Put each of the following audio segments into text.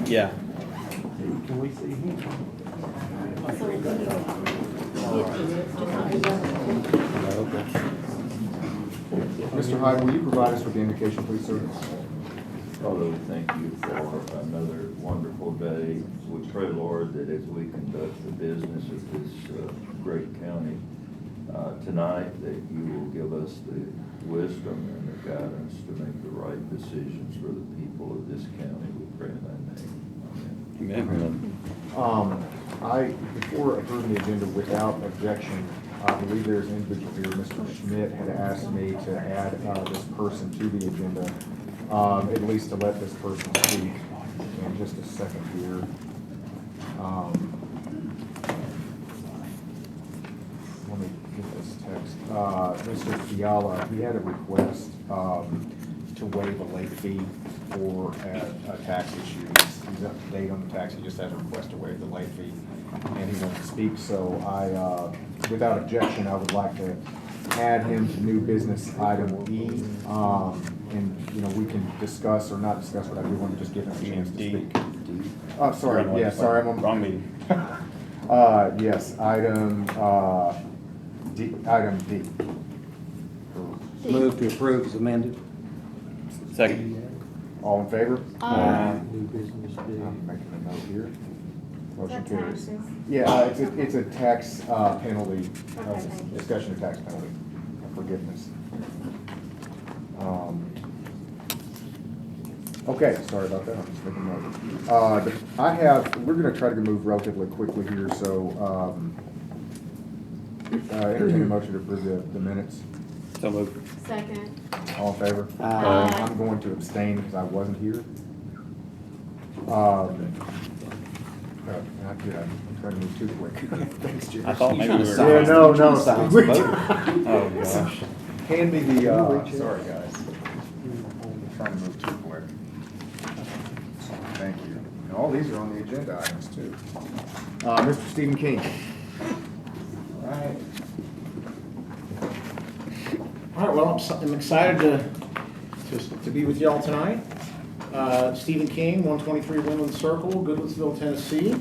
Yeah. Can we see him? Mr. Hyde, will you provide us with the invocation, please, sir? Father, we thank you for another wonderful day. We pray, Lord, that as we conduct the business of this great county tonight, that you will give us the wisdom and the guidance to make the right decisions for the people of this county. We pray in thy name. Amen. Before approving the agenda without objection, I believe there's an individual here, Mr. Schmidt, had asked me to add this person to the agenda, at least to let this person speak. In just a second here. Let me get this text. Mr. Fiala, he had a request to waive a late fee for a tax issue. He's up to date on the tax. He just has a request to waive the late fee, and he wants to speak. So without objection, I would like to add him to new business item E. And we can discuss or not discuss, but I do want to just give him a chance to speak. Oh, sorry. Yeah, sorry. I'm on Wrong meeting. Yes, item D. Item D. Move to approve as amended. Second. All in favor? New business D. I'm making a note here. Motion That's carries. taxes. Yeah, it's a tax penalty, Okay, thank you. discussion of tax penalty, forgiveness. Okay, sorry about that, I'm just making note. We're gonna try to move relatively quickly here, so, entertain a motion to approve the minutes. So moved. Second. All in favor? Aye. I'm going to abstain because I wasn't here. Not good, I'm trying to move too quick. Thanks, Jim. I thought maybe we were. Yeah, no. Oh, gosh. Hand me the, sorry, guys. I'm trying to move too quick. Thank you. And all these are on the agenda items, too. Mr. Stephen King. All right, well, I'm excited to be with y'all tonight. Stephen King, 123 Woodland Circle, Goodlettsville, Tennessee.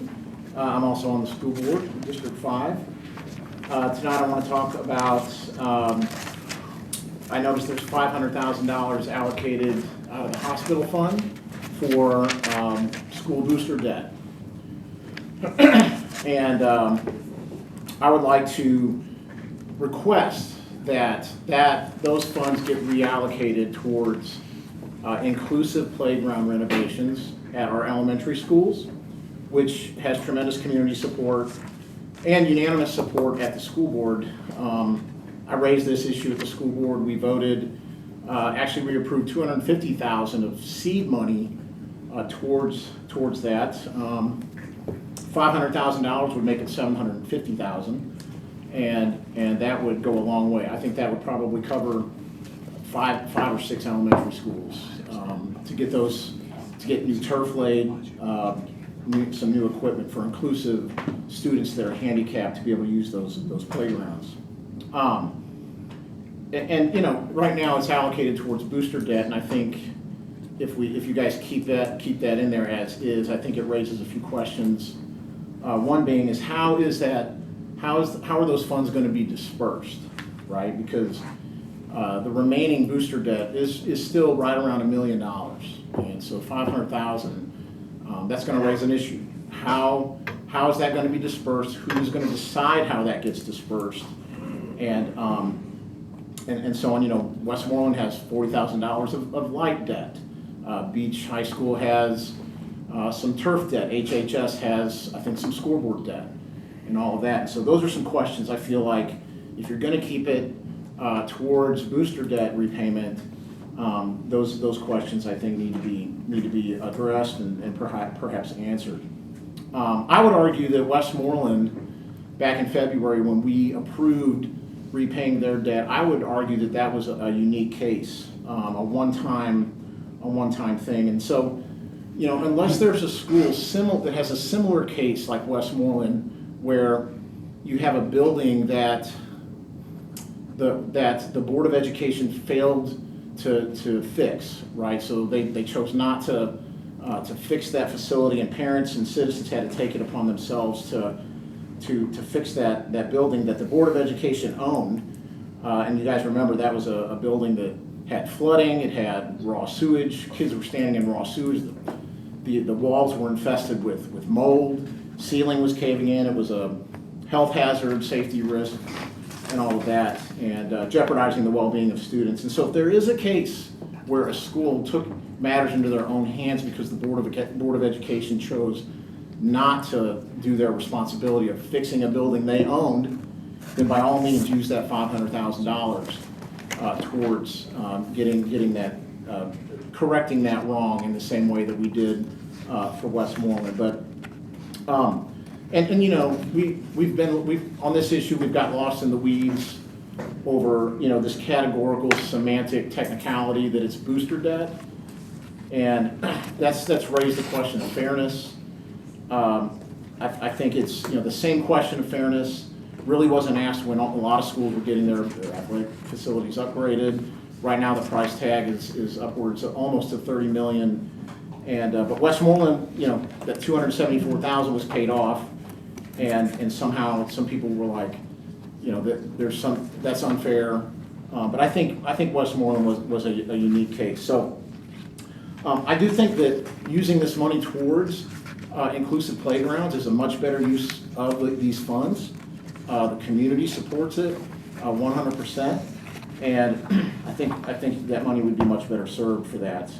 I'm also on the school board, District 5. Tonight I want to talk about, I noticed there's $500,000 allocated out of the hospital fund for school booster debt. And I would like to request that those funds get reallocated towards inclusive playground renovations at our elementary schools, which has tremendous community support and unanimous support at the school board. I raised this issue at the school board. We voted, actually we approved $250,000 of seed money towards that. $500,000 would make it $750,000. And that would go a long way. I think that would probably cover five or six elementary schools to get new turf laid, some new equipment for inclusive students that are handicapped to be able to use those playgrounds. And right now it's allocated towards booster debt, and I think if you guys keep that in there as is, I think it raises a few questions. One being is how are those funds going to be dispersed, right? Because the remaining booster debt is still right around $1 million, and so $500,000, that's going to raise an issue. How is that going to be dispersed? Who's going to decide how that gets dispersed? And so on. Westmoreland has $40,000 of light debt. Beach High School has some turf debt. HHS has, I think, some scoreboard debt. And all of that. So those are some questions I feel like if you're going to keep it towards booster debt repayment, those questions I think need to be addressed and perhaps answered. I would argue that Westmoreland, back in February when we approved repaying their debt, I would argue that was a unique case, a one-time thing. And so, unless there's a school that has a similar case like Westmoreland, where you have a building that the Board of Education failed to fix, right? So they chose not to to fix that facility, and parents and citizens had to take it upon themselves to fix that building that the Board of Education owned. And you guys remember that was a building that had flooding, it had raw sewage, kids were standing in raw sewage, the walls were infested with mold, ceiling was caving in, it was a health hazard, safety risk, and all of that, and jeopardizing the well-being of students. And so if there is a case where a school took matters into their own hands because the Board of Education chose not to do their responsibility of fixing a building they owned, then by all means use that $500,000 towards getting that, correcting that wrong in the same way that we did for Westmoreland. But and you know, we've on this issue, we've got lost in the weeds over, you know, this categorical semantic technicality that it's booster debt, and that's raised the question of fairness. I think it's, you know, the same question of fairness really wasn't asked when a lot of schools were getting their athletic facilities upgraded. Right now, the price tag is upwards of almost to $30 million, and but Westmoreland, you know, that $274,000 was paid off, and somehow some people were like, you know, that's unfair. But I think Westmoreland was a unique case. So I do think that using this money towards inclusive playgrounds is a much better use of these funds. The community supports it 100%, and I think that money would be much better served for that.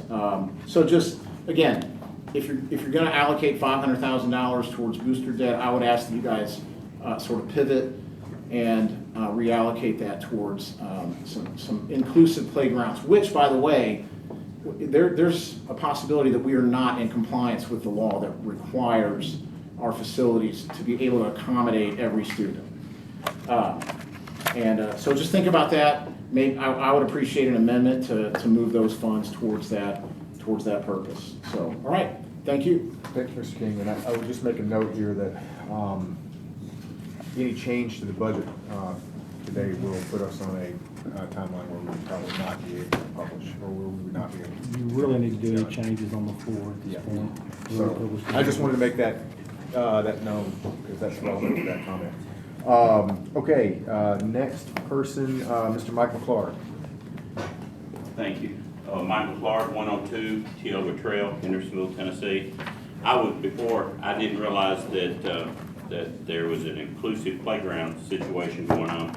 So just again, if you're going to allocate $500,000 towards booster debt, I would ask that you guys sort of pivot and reallocate that towards some inclusive playgrounds. Which, by the way, there's a possibility that we are not in compliance with the law that requires our facilities to be able to accommodate every student. So just think about that. Maybe I would appreciate an amendment to move those funds towards that purpose. So, all right, thank you. Thank you, Mr. King, and I would just make a note here that any change to the budget today will put us on a timeline where we would probably not be able to publish, or where we would not be able to. You really need to do any changes on the floor at this point. So I just wanted to make that known, because that's relevant to that comment. Okay, next person, Mr. Michael Clark. Thank you. Michael Clark, 102 Tioga Trail, Hendersonville, Tennessee. Before, I didn't realize that there was an inclusive playground situation going on.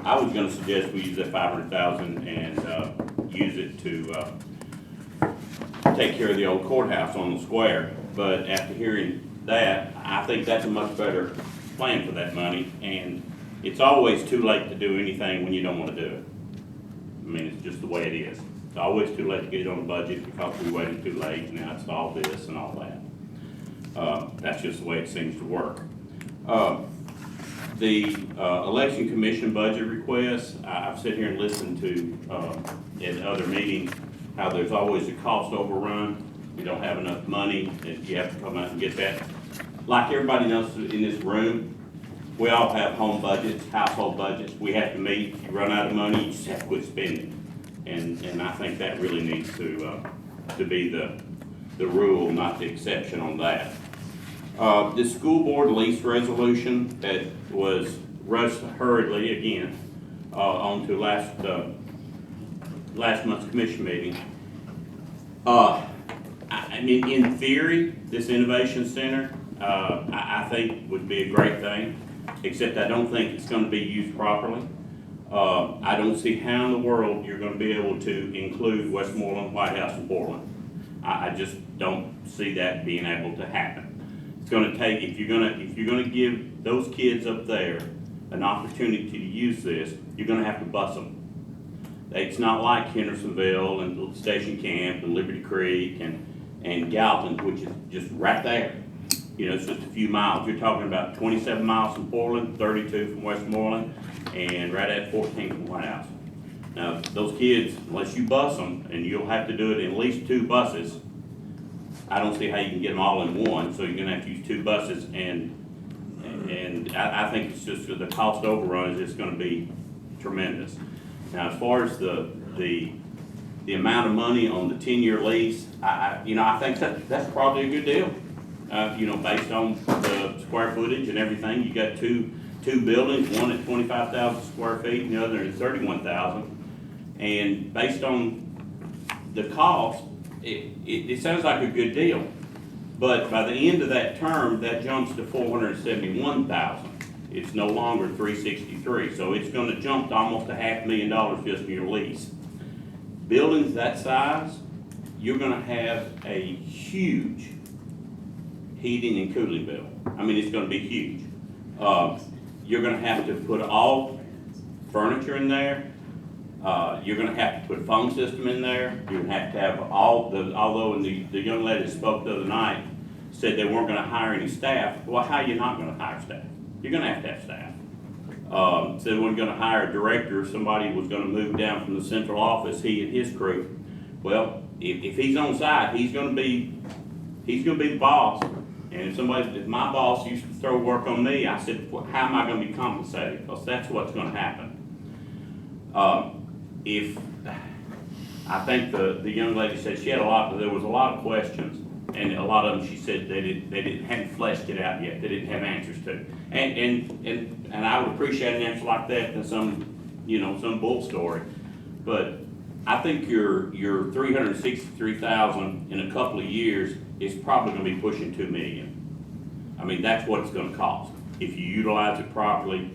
I was going to suggest we use that $500,000 and use it to take care of the old courthouse on the square. But after hearing that, I think that's a much better plan for that money. And it's always too late to do anything when you don't want to do it. I mean, it's just the way it is. It's always too late to get it on the budget because we waited too late, and now it's all this and all that. That's just the way it seems to work. The election commission budget requests, I've sat here and listened to in other meetings how there's always a cost overrun. You don't have enough money, and you have to come out and get that. Like everybody knows in this room, we all have home budgets, household budgets. We have to meet. You run out of money, you just have to quit spending. And I think that really needs to be the rule, not the exception on that. The school board lease resolution that was rushed hurriedly again onto last month's commission meeting. I mean, in theory, this innovation center I think would be a great thing, except I don't think it's going to be used properly. I don't see how in the world you're going to be able to include Westmoreland, White House, and Portland. I just don't see that being able to happen. It's going to take, if you're going to give those kids up there an opportunity to use this, you're going to have to bus them. It's not like Hendersonville and Station Camp and Liberty Creek and Galton, which is just right there. You know, it's just a few miles. You're talking about 27 miles from Portland, 32 from Westmoreland, and right at 14 from White House. Now, those kids, unless you bus them, and you'll have to do it in at least 2 buses, I don't see how you can get them all in one, so you're gonna have to use 2 buses, and I think it's just the cost overrun is just gonna be tremendous. Now, as far as the the amount of money on the 10-year lease, I think that's probably a good deal. Based on the square footage and everything, you got two buildings, one at 25,000 square feet and the other at 31,000. And based on the cost, it sounds like a good deal. But by the end of that term, that jumps to 471,000. It's no longer 363, so it's gonna jump to almost $500,000 just in your lease. Buildings that size, you're gonna have a huge heating and cooling bill. I mean, it's gonna be huge. You're gonna have to put all furniture in there. You're gonna have to put a phone system in there. You're gonna have to have although the young lady that spoke the other night said they weren't gonna hire any staff. Well, how are you not gonna hire staff? You're gonna have staff. Said they weren't gonna hire a director. If was gonna move down from the central office, he and his crew. Well, if he's on site, he's gonna be the boss. And if my boss used to throw work on me, I said, well, how am I gonna be compensated? Because that's what's gonna happen. I think the young lady said there was a lot of questions, and a lot of them she said they hadn't fleshed it out yet. They didn't have answers to. And I would appreciate an answer like that than some bull story. But I think your 363,000 in a couple of years is probably going to be pushing $2 million. I mean, that's what it's going to cost if you utilize it properly,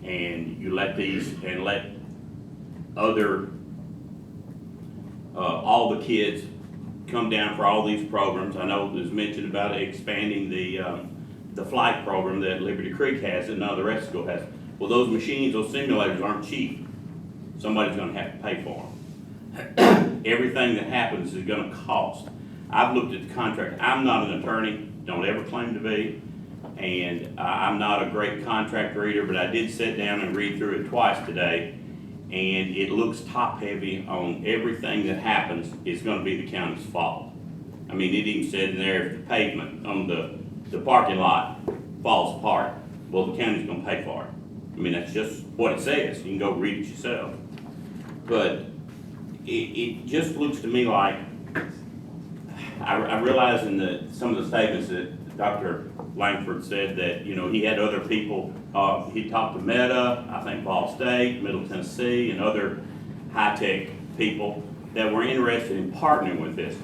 and you let other all the kids come down for all these programs. I know there's mentioned about expanding the flight program that Liberty Creek has and none of the rest of the school has. Well, those machines, those simulators aren't cheap. Somebody's going to have to pay for them. Everything that happens is going to cost. I've looked at the contract. I'm not an attorney, don't ever claim to be, and I'm not a great contract reader, but I did sit down and read through it twice today, and it looks top heavy on everything that happens is going to be the county's fault. I mean, it even said in there, if the pavement on the parking lot falls apart, well, the county's going to pay for it. I mean, that's just what it says. You can go read it yourself. But it just looks to me like, I realize in some of the statements that Dr. Langford said that, he had other people, he talked to Meta, I think Ball State, Middle Tennessee, and other high-tech people that were interested in partnering with this.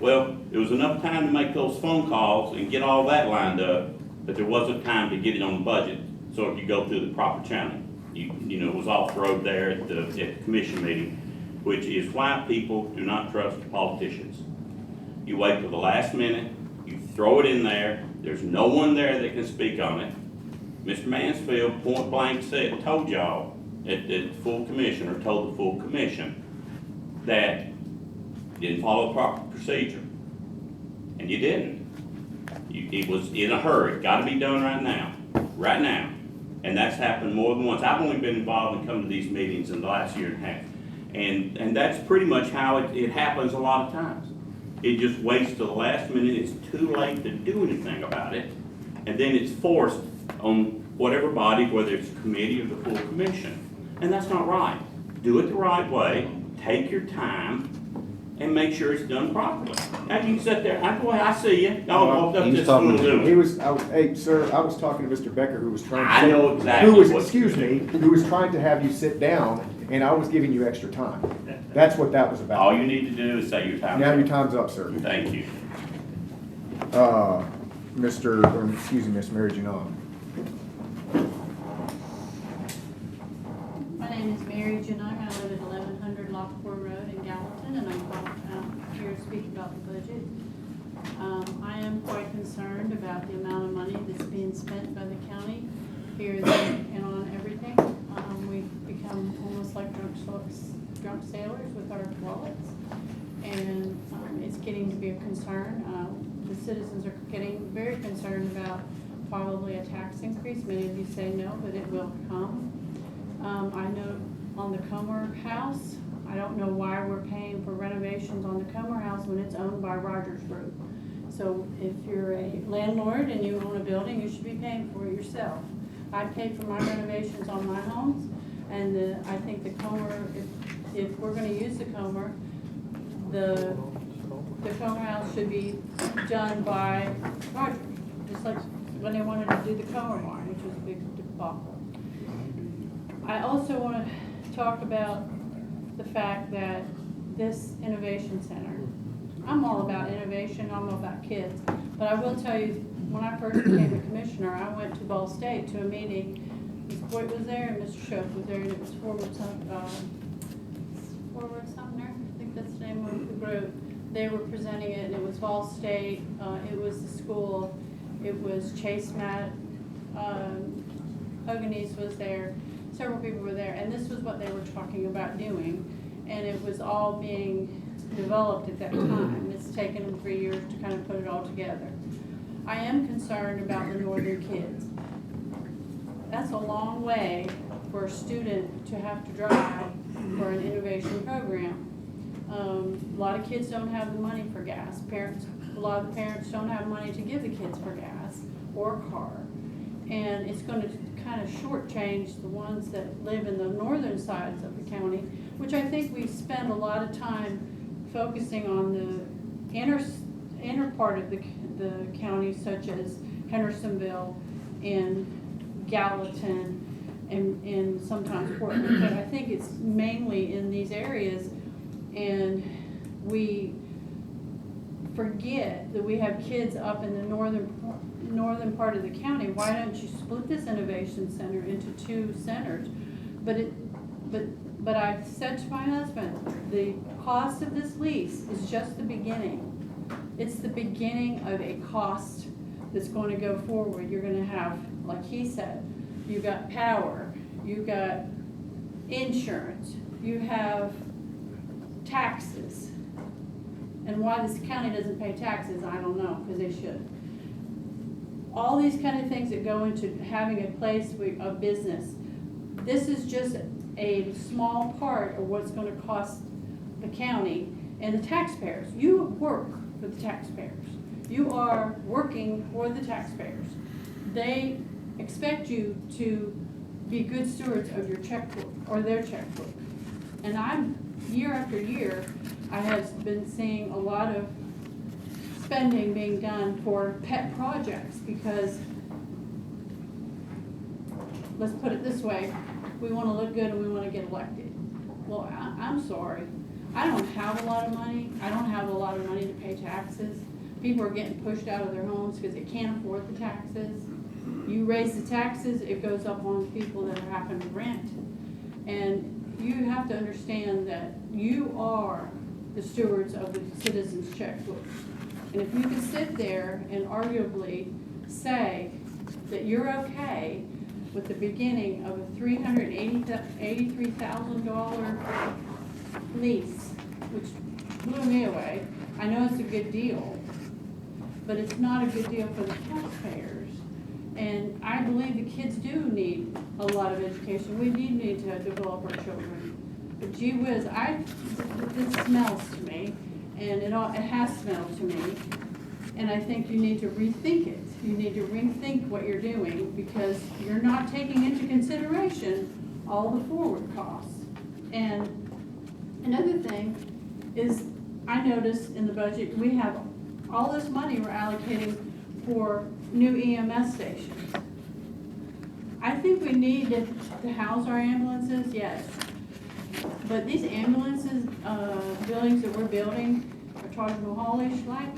Well, there was enough time to make those phone calls and get all that lined up, but there wasn't time to get it on the budget so it could go through the proper channel. It was all thrown there at the commission meeting, which is why people do not trust politicians. You wait till the last minute, you throw it in there, there's no one there that can speak on it. Mr. Mansfield point blank told y'all at the full commission, or told the full commission, that you didn't follow the proper procedure. And you didn't. It was in a hurry, gotta be done right now. And that's happened more than once. I've only been involved in coming to these meetings in the last year and a half. And that's pretty much how it happens a lot of times. It just waits till the last minute, it's too late to do anything about it, and then it's forced on whatever body, whether it's a committee or the full commission. And that's not right. Do it the right way, take your time, and make sure it's done properly. Now you can sit there, I see you, y'all walked up He's this talking little to dude. Hey, sir, I was talking to Mr. Becker, who was trying to. I know exactly Who was, what excuse you're me, who was trying to have you sit down, and I was giving you extra time. That's what that was about. All you need to do is say your time. Now your time's up, sir. Thank you. Miss Mary Janine. My name is Mary Janine. I live at 1100 Lockport Road in Gallatin, and I'm here to speak about the budget. I am quite concerned about the amount of money that's being spent by the county here and on everything. We've become almost like drunk sailors with our wallets, and it's getting to be a concern. The citizens are getting very concerned about probably a tax increase. Many of you say no, but it will come. I know on the Comer House, I don't know why we're paying for renovations on the Comer House when it's owned by Rogers Group. So if you're a landlord and you own a building, you should be paying for it yourself. I paid for my renovations on my homes, and I think the Comer, if we're going to use the Comer, the cone house should be done by Roger, just like when they wanted to do the cone barn, which was a big debacle. I also want to talk about the fact that this innovation center, I'm all about innovation, I'm all about kids, but I will tell you, when I first became a commissioner, I went to Ball State to a meeting. Ms. Boyd was there and Mr. Schoaf was there, and it was Forward Sumner, I think that's the name of the group. They were presenting it, and it was Ball State, it was the school, it was Chase Matt, Hoganese was there, several people were there, and this was what they were talking about doing, and it was all being developed at that time. It's taken them 3 years to kind of put it all together. I am concerned about the northern kids. That's a long way for a student to have to drive for an innovation program. A lot of kids don't have the money for gas. A lot of the parents don't have money to give the kids for gas or a car. And it's going to kind of shortchange the ones that live in the northern sides of the county, which I think we spend a lot of time focusing on the inner part of the county, such as Hendersonville and Gallatin and sometimes Portland. But I think it's mainly in these areas, and we forget that we have kids up in the northern part of the county. Why don't you split this innovation center into 2 centers? But I said to my husband, the cost of this lease is just the beginning. It's the beginning of a cost that's going to go forward. You're going to have, like he said, you got power, you got insurance, you have taxes. And why this county doesn't pay taxes, I don't know, because they should. All these kind of things that go into having a place of business. This is just a small part of what's going to cost the county and the taxpayers. You work for the taxpayers. You are working for the taxpayers. They expect you to be good stewards of your checkbook or their checkbook. And year after year, I have been seeing a lot of spending being done for pet projects because, let's put it this way, we want to look good and we want to get elected. Well, I'm sorry. I don't have a lot of money. I don't have a lot of money to pay taxes. People are getting pushed out of their homes because they can't afford the taxes. You raise the taxes, it goes up on people that are having to rent. And you have to understand that you are the stewards of the citizens' checkbook. And if you can sit there and arguably say that you're okay with the beginning of a $383,000 lease, which blew me away. I know it's a good deal, but it's not a good deal for the taxpayers. And I believe the kids do need a lot of education. We need to develop our children. But gee whiz, this smells to me, and it has smelled to me. And I think you need to rethink it. You need to rethink what you're doing because you're not taking into consideration all the forward costs. And another thing is, I noticed in the budget, we have all this money we're allocating for new EMS stations. I think we need to house our ambulances, yes. But these ambulances, buildings that we're building are Taj Mahal-ish like.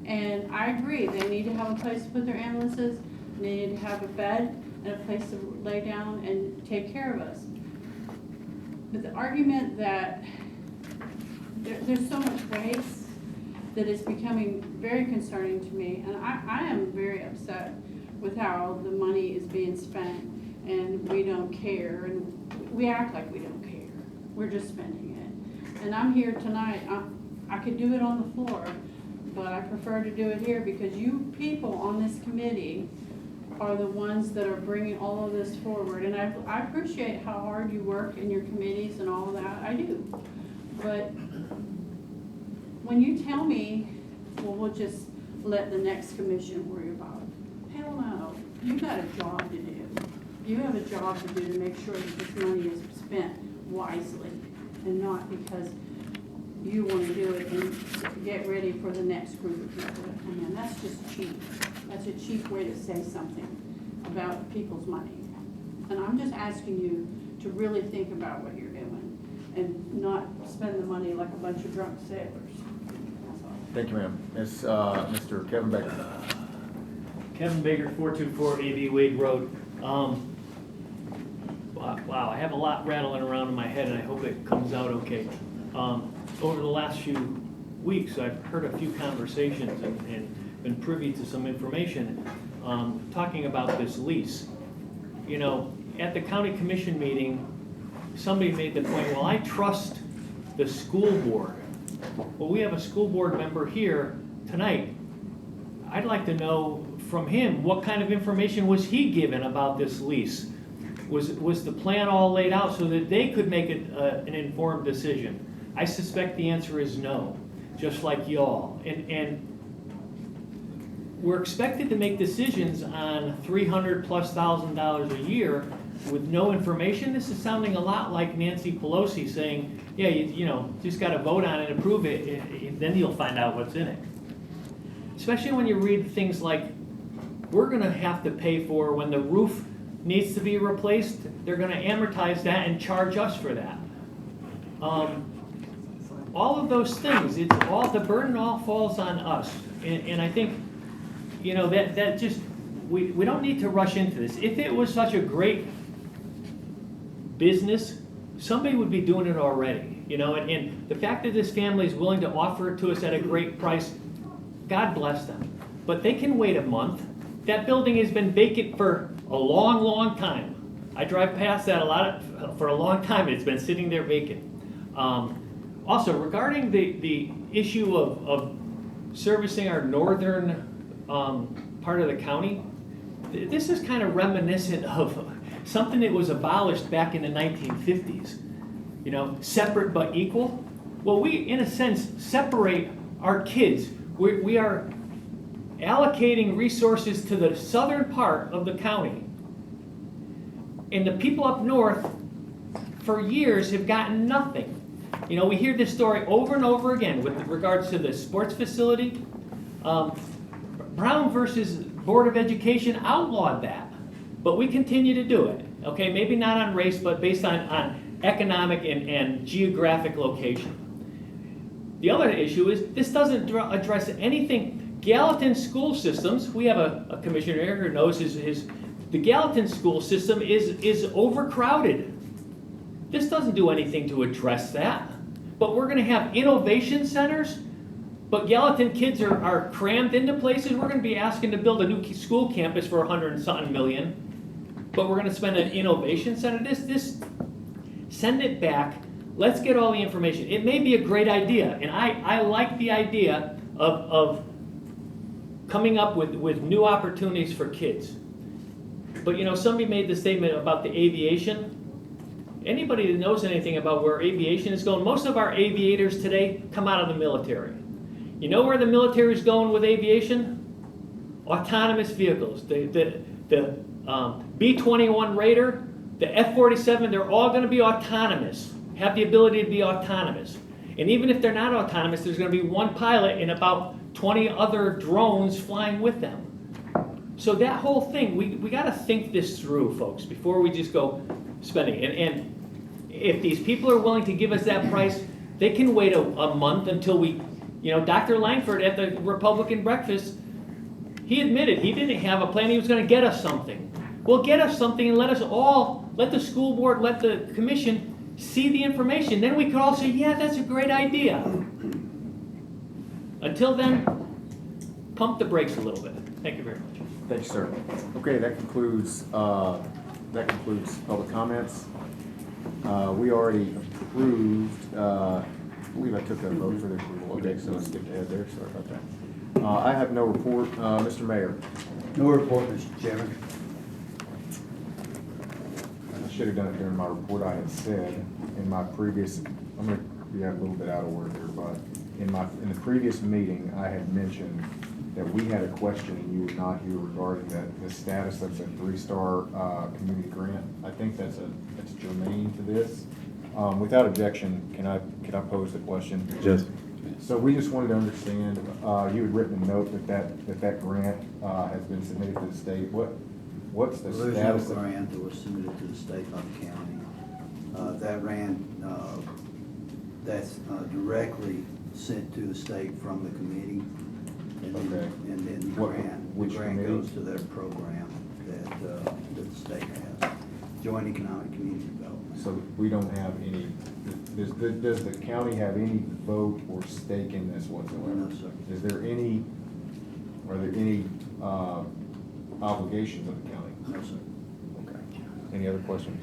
And I agree, they need to have a place to put their ambulances, they need to have a bed and a place to lay down and take care of us. But the argument that there's so much waste that is becoming very concerning to me, and I am very upset with how the money is being spent, and we don't care, and we act like we don't care. We're just spending it. And I'm here tonight, I could do it on the floor, but I prefer to do it here because you people on this committee are the ones that are bringing all of this forward. And I appreciate how hard you work in your committees and all that, I do. But when you tell me, well, we'll just let the next commission worry about it. Hell no, you got a job to do. You have a job to do to make sure that this money is spent wisely and not because you want to do it and get ready for the next group of people that come in. That's just cheap. That's a cheap way to say something about people's money. And I'm just asking you to really think about what you're doing and not spend the money like a bunch of drunk sailors. That's all. Thank you, ma'am. It's, Mr. Kevin Baker. Kevin Baker, 424 A.B. Wade Road. Wow, I have a lot rattling around in my head, and I hope it comes out okay. Over the last few weeks, I've heard a few conversations and been privy to some information talking about this lease. You know, at the county commission meeting, somebody made the point, well, I trust the school board. Well, we have a school board member here tonight. I'd like to know from him, what kind of information was he given about this lease? Was the plan all laid out so that they could make an informed decision? I suspect the answer is no, just like y'all. And we're expected to make decisions on $300,000+ a year with no information. This is sounding a lot like Nancy Pelosi saying, yeah, you know, just got to vote on it and approve it, and then you'll find out what's in it. Especially when you read things like, we're going to have to pay for when the roof needs to be replaced, they're going to amortize that and charge us for that. All of those things, it's all, the burden all falls on us. And I think, you know, that just, we don't need to rush into this. If it was such a great business, somebody would be doing it already, you know, and the fact that this family is willing to offer it to us at a great price, God bless them. But they can wait a month. That building has been vacant for a long, long time. I drive past that for a long time, and it's been sitting there vacant. Also, regarding the issue of servicing our northern part of the county, this is kind of reminiscent of something that was abolished back in the 1950s. You know, separate but equal. Well, we, in a sense, separate our kids. We are allocating resources to the southern part of the county. And the people up north, for years, have gotten nothing. You know, we hear this story over and over again with regards to the sports facility. Brown versus Board of Education outlawed that, but we continue to do it. Okay, maybe not on race, but based on economic and geographic location. The other issue is this doesn't address anything. Gallatin school systems, we have a commissioner here who knows the Gallatin school system is overcrowded. This doesn't do anything to address that. But we're going to have innovation centers, but Gallatin kids are crammed into places. We're going to be asking to build a new school campus for $100-something million, but we're going to spend an innovation center. This, send it back. Let's get all the information. It may be a great idea, and I like the idea of coming up with new opportunities for kids. But you know, somebody made the statement about the aviation. Anybody that knows anything about where aviation is going, most of our aviators today come out of the military. You know where the military is going with aviation? Autonomous vehicles. The B-21 Raider, the F-47, they're all going to be autonomous, have the ability to be autonomous. And even if they're not autonomous, there's going to be one pilot and about 20 other drones flying with them. So that whole thing, we got to think this through, folks, before we just go spending. And if these people are willing to give us that price, they can wait a month until we, you know, Dr. Langford at the Republican breakfast, he admitted he didn't have a plan. He was going to get us something. Well, get us something and let the school board, let the commission see the information. Then we could all say, yeah, that's a great idea. Until then, pump the brakes a little bit. Thank you very much. Thank you, sir. Okay, that concludes public comments. We already approved, I believe I took a vote for the approval. Okay, so let's skip ahead there. Sorry about that. I have no report. Mr. Mayor. No report, Mr. Chairman. I should have done it during my report. I had said in my previous, I'm going to be a little bit out of order here, but in the previous meeting, I had mentioned that we had a question and you were not here regarding the status of the 3-star community grant. I think that's germane to this. Without objection, can can I pose the question? Yes. So we just wanted to understand, you had written a note that grant has been submitted to the state. What's the There's status no of? grant that was submitted to the state by the county. That's directly sent to the state from the committee. And then, Okay. and then the What- grant which committee? goes to their program that the state has, Joint Economic Community Development. So we don't have any, does the county have any vote or stake in this whatsoever? No, sir. Are there any obligations of the county? No, sir. Okay. Any other questions?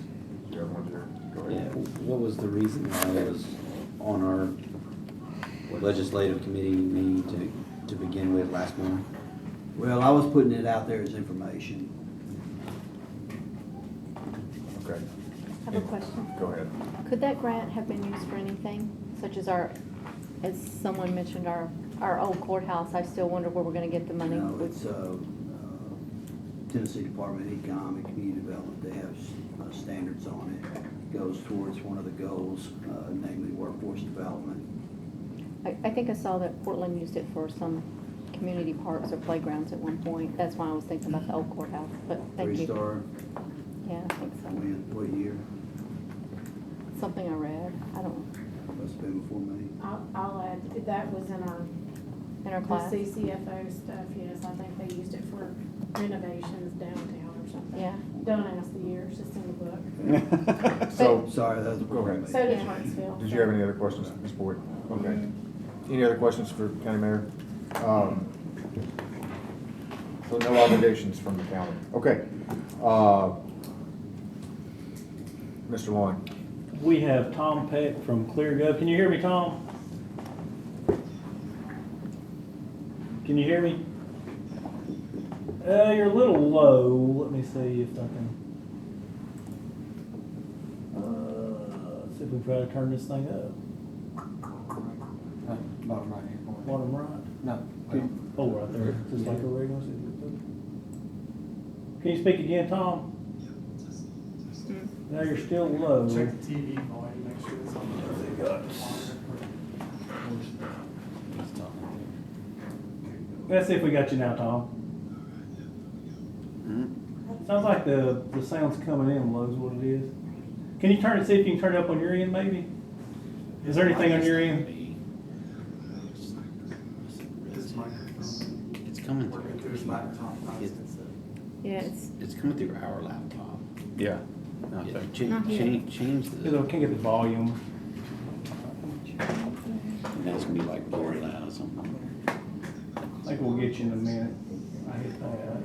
Do everyone here? Go Yeah, ahead. what was the reason why it was on our legislative committee meeting to begin with last month? Well, I was putting it out there as information. Okay. I have a question. Go ahead. Could that grant have been used for anything, such as as someone mentioned, our old courthouse? I still wonder where we're gonna get the money. No, it's Tennessee Department of Economic Community Development. They have standards on it. Goes towards one of the goals, namely workforce development. I think I saw that Portland used it for some community parks or playgrounds at one point. That's why I was thinking about the old courthouse, but thank you. 3-star, Yeah, I think so. what year? Something I read, I don't, Must have been before me. I'll add, that was in our, in our the class. CCFO stuff, yes, I think they used it for renovations downtown or something. Yeah. Don't ask the year, it's just in the book. So, Sorry, that was go before ahead. me. So did Yeah. Hartsville. Did you have any other questions, Ms. Boyd? Okay. Any other questions for County Mayor? So no obligations from the county. Okay. Mr. Long. We have Tom Peck from ClearGov. Can you hear me, Tom? Can you hear me? You're a little low. Let me see if I can. See if we try to turn this thing up. Bottom right here. Bottom right. No. Oh, right there. Just like a regular. Can you speak again, Tom? No, you're still low. Check the TV volume, make sure it's on. Let's see if we got you now, Tom. Sounds like the sound's coming in low is what it is. Can you turn it, see if you can turn it up on your end maybe? Is there anything on your end? This microphone. It's coming through. There's laptop. Yeah, it's It's coming through our laptop. Yeah. Yeah, Not Change here. change Can't the, get the volume. that's gonna be like very loud or something. I think we'll get you in a minute. I hit that.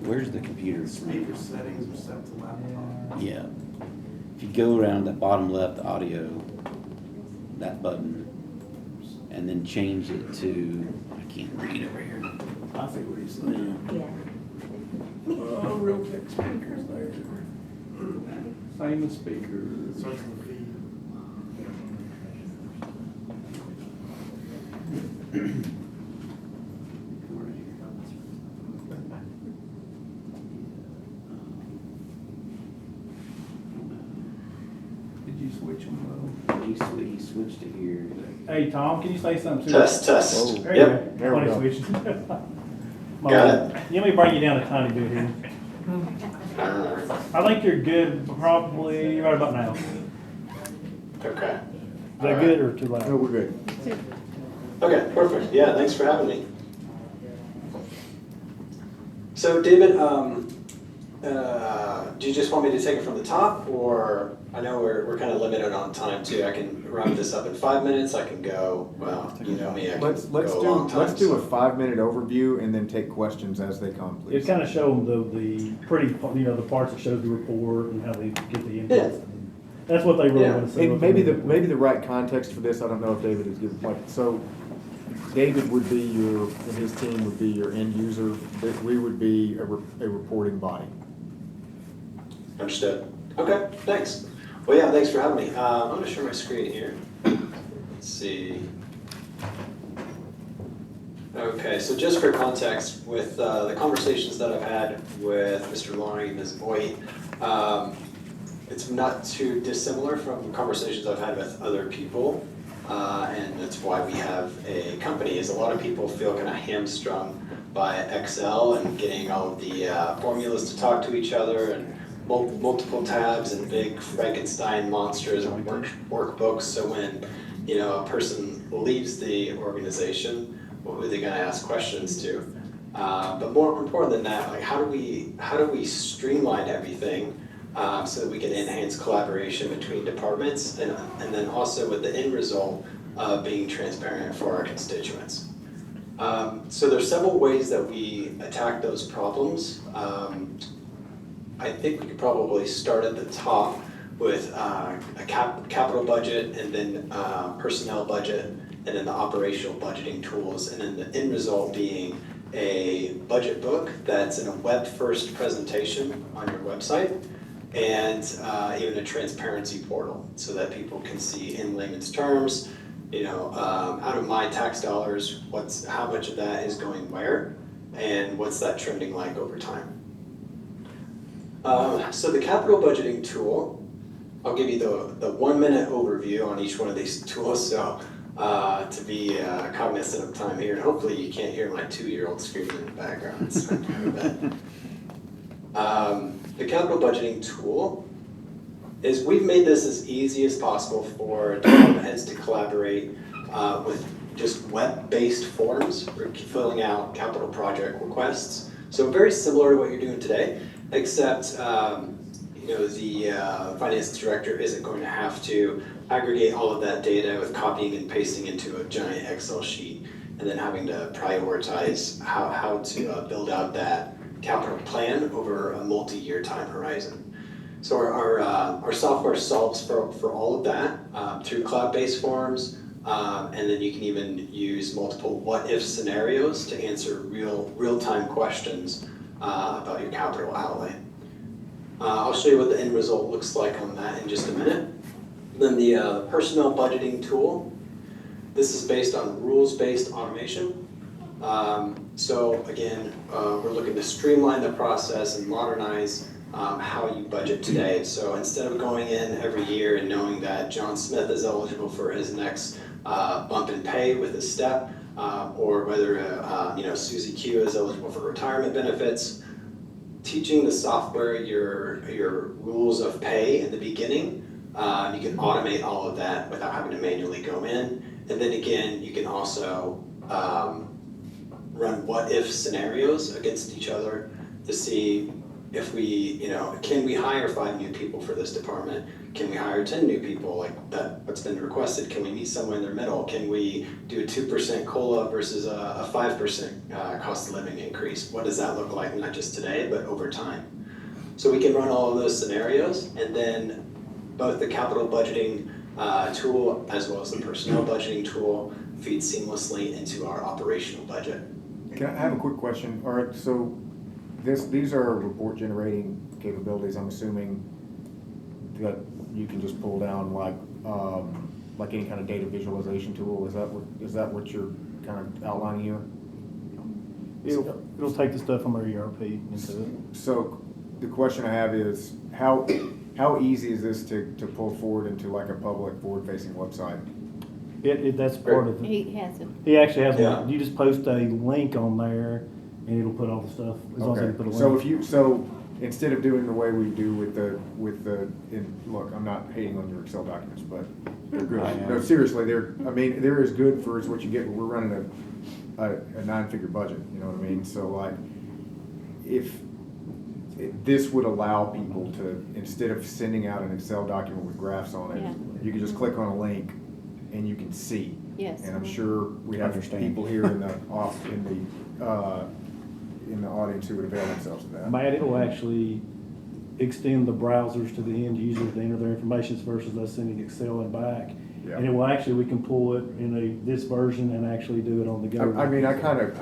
Where's the computer? Speaker settings are set to laptop. Yeah. If you go around the bottom left audio, that button, and then change it to, I can't read over here. I see what he's saying. Oh, real quick speakers there. Same as speakers. Starts with the feed. Did you switch them? He switched it here. Hey, Tom, can you say something to Test, test. There you Yep. go. There we Funny go. switch. Got it. Let me bring you down a tiny bit here. I think you're good, probably right about now. Is Okay. that good or too loud? No, we're good. Okay, perfect. Yeah, thanks for having me. So, David, do you just want me to take it from the top, or I know we're kind of limited on time too. I can wrap this up in 5 minutes. I can go. Well, you know me. I can Let's go a long time. do so- a 5-minute overview and then take questions as they come, It please. kind of shows the pretty, the parts that shows the report and how they get the inputs. That's what they really Yeah. want to see. And maybe the right context for this, I don't know if David is given, like, so David would be and his team would be your end user, that we would be a reporting body. Understood. Okay, thanks. Well, yeah, thanks for having me. I'm going to share my screen here. Let's see. Okay, so just for context, with the conversations that I've had with Mr. Loring and Ms. Boyd, it's not too dissimilar from conversations I've had with other people. And that's why we have a company, is a lot of people feel kind of hamstrung by Excel and getting all of the formulas to talk to each other and multiple tabs and big Frankenstein monsters and workbooks. So when, you know, a person leaves the organization, well, who are they going to ask questions to? But more important than that, like how do we streamline everything so that we can enhance collaboration between departments, and then also with the end result of being transparent for our constituents. So there's several ways that we attack those problems. I think we could probably start at the top with a capital budget, and then personnel budget, and then the operational budgeting tools, and then the end result being a budget book that's in a web-first presentation on your website, and even a transparency portal so that people can see in layman's terms, you know, out of my tax dollars, how much of that is going where, and what's that trending like over time. So the capital budgeting tool, I'll give you the 1 minute overview on each one of these tools, so to be cognizant of time here, and hopefully you can't hear my 2-year-old screaming in the background. So the capital budgeting tool is, we've made this as easy as possible for department heads to collaborate with just web-based forms for filling out capital project requests. So very similar to what you're doing today, except you know, the finance director isn't going to have to aggregate all of that data with copying and pasting into a giant Excel sheet, and then having to prioritize how to build out that capital plan over a multi-year time horizon. So our software solves for all of that through cloud-based forms, and then you can even use multiple what-if scenarios to answer real-time questions about your capital outlay. I'll show you what the end result looks like on that in just a minute. Then the personnel budgeting tool. This is based on rules-based automation. So again, we're looking to streamline the process and modernize how you budget today. So instead of going in every year and knowing that John Smith is eligible for his next bump in pay with a step, or whether you know, Susie Q is eligible for retirement benefits, teaching the software your rules of pay in the beginning, you can automate all of that without having to manually go in. And then again, you can also run what-if scenarios against each other to see if we, you know, can we hire 5 new people for this department? Can we hire 10 new people like what's been requested? Can we meet somewhere in the middle? Can we do a 2% COLA versus a 5% cost of living increase? What does that look like, not just today, but over time? So we can run all of those scenarios, and then both the capital budgeting tool as well as the personnel budgeting tool feed seamlessly into our operational budget. Can I have a quick question? All right, so these are report generating capabilities. I'm assuming that you can just pull down like any kind of data visualization tool. Is that what you're kind of outlining here? It'll take the stuff from our ERP into it. So the question I have is how easy is this to pull forward into like a public forward-facing website? That's part of it. He has it. He actually has Yeah. one. You just post a link on there, and it'll put all the stuff. As long as you put a link. So instead of doing the way we do look, I'm not hating on your Excel documents, but they're good. No, seriously, they're as good for as what you get. We're running a 9-figure budget. You know what I mean? So like, this would allow people to, instead of sending out an Excel document with graphs on it, you can just click on a link and you can see. Yes. And I'm sure we have people here in the audience who would avail themselves of that. Matt, it'll actually extend the browsers to the end users to enter their information versus us sending Excel and back. Yeah. And it will actually, we can pull it in this version and actually do it on the go. I mean, I kind of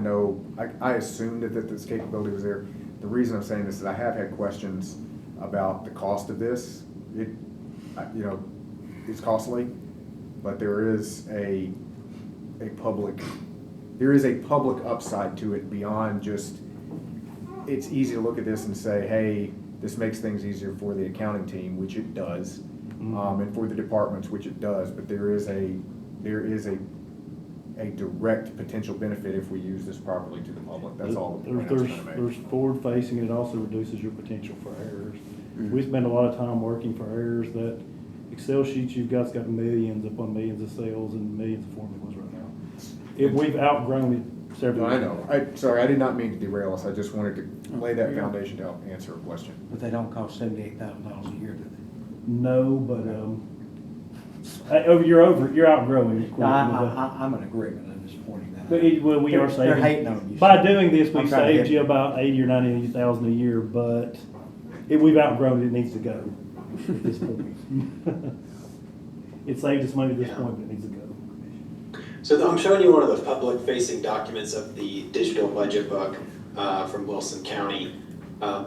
know, I assumed that this capability was there. The reason I'm saying this is I have had questions about the cost of this. It's costly, but there is a public upside to it beyond just, it's easy to look at this and say, hey, This makes things easier for the accounting team, which it does, Mm-hmm. and for the departments, which it does, but there is a direct potential benefit if we use this properly to the public. That's all the point I was trying to make. There's forward facing, and it also reduces your potential for errors. Mhm. We spend a lot of time working for errors. That Excel sheets you've got's got millions upon millions of cells and millions of formulas right now. We've outgrown it several I years. know. Sorry, I did not mean to derail us. I just wanted to lay that foundation to help answer a question. But they don't cost $78,000 a year, do they? No, but, you're outgrowing it. No, I'm in agreement, I'm just pointing that But out. well, we are saving. They're hating on you. By doing this, I'm we've trying to saved hit you about 80 or 90,000 a year, but we've outgrown it. It needs to go at this point. It saved us money at this point, but it needs to go. So I'm showing you one of the public-facing documents of the digital budget book from Wilson County.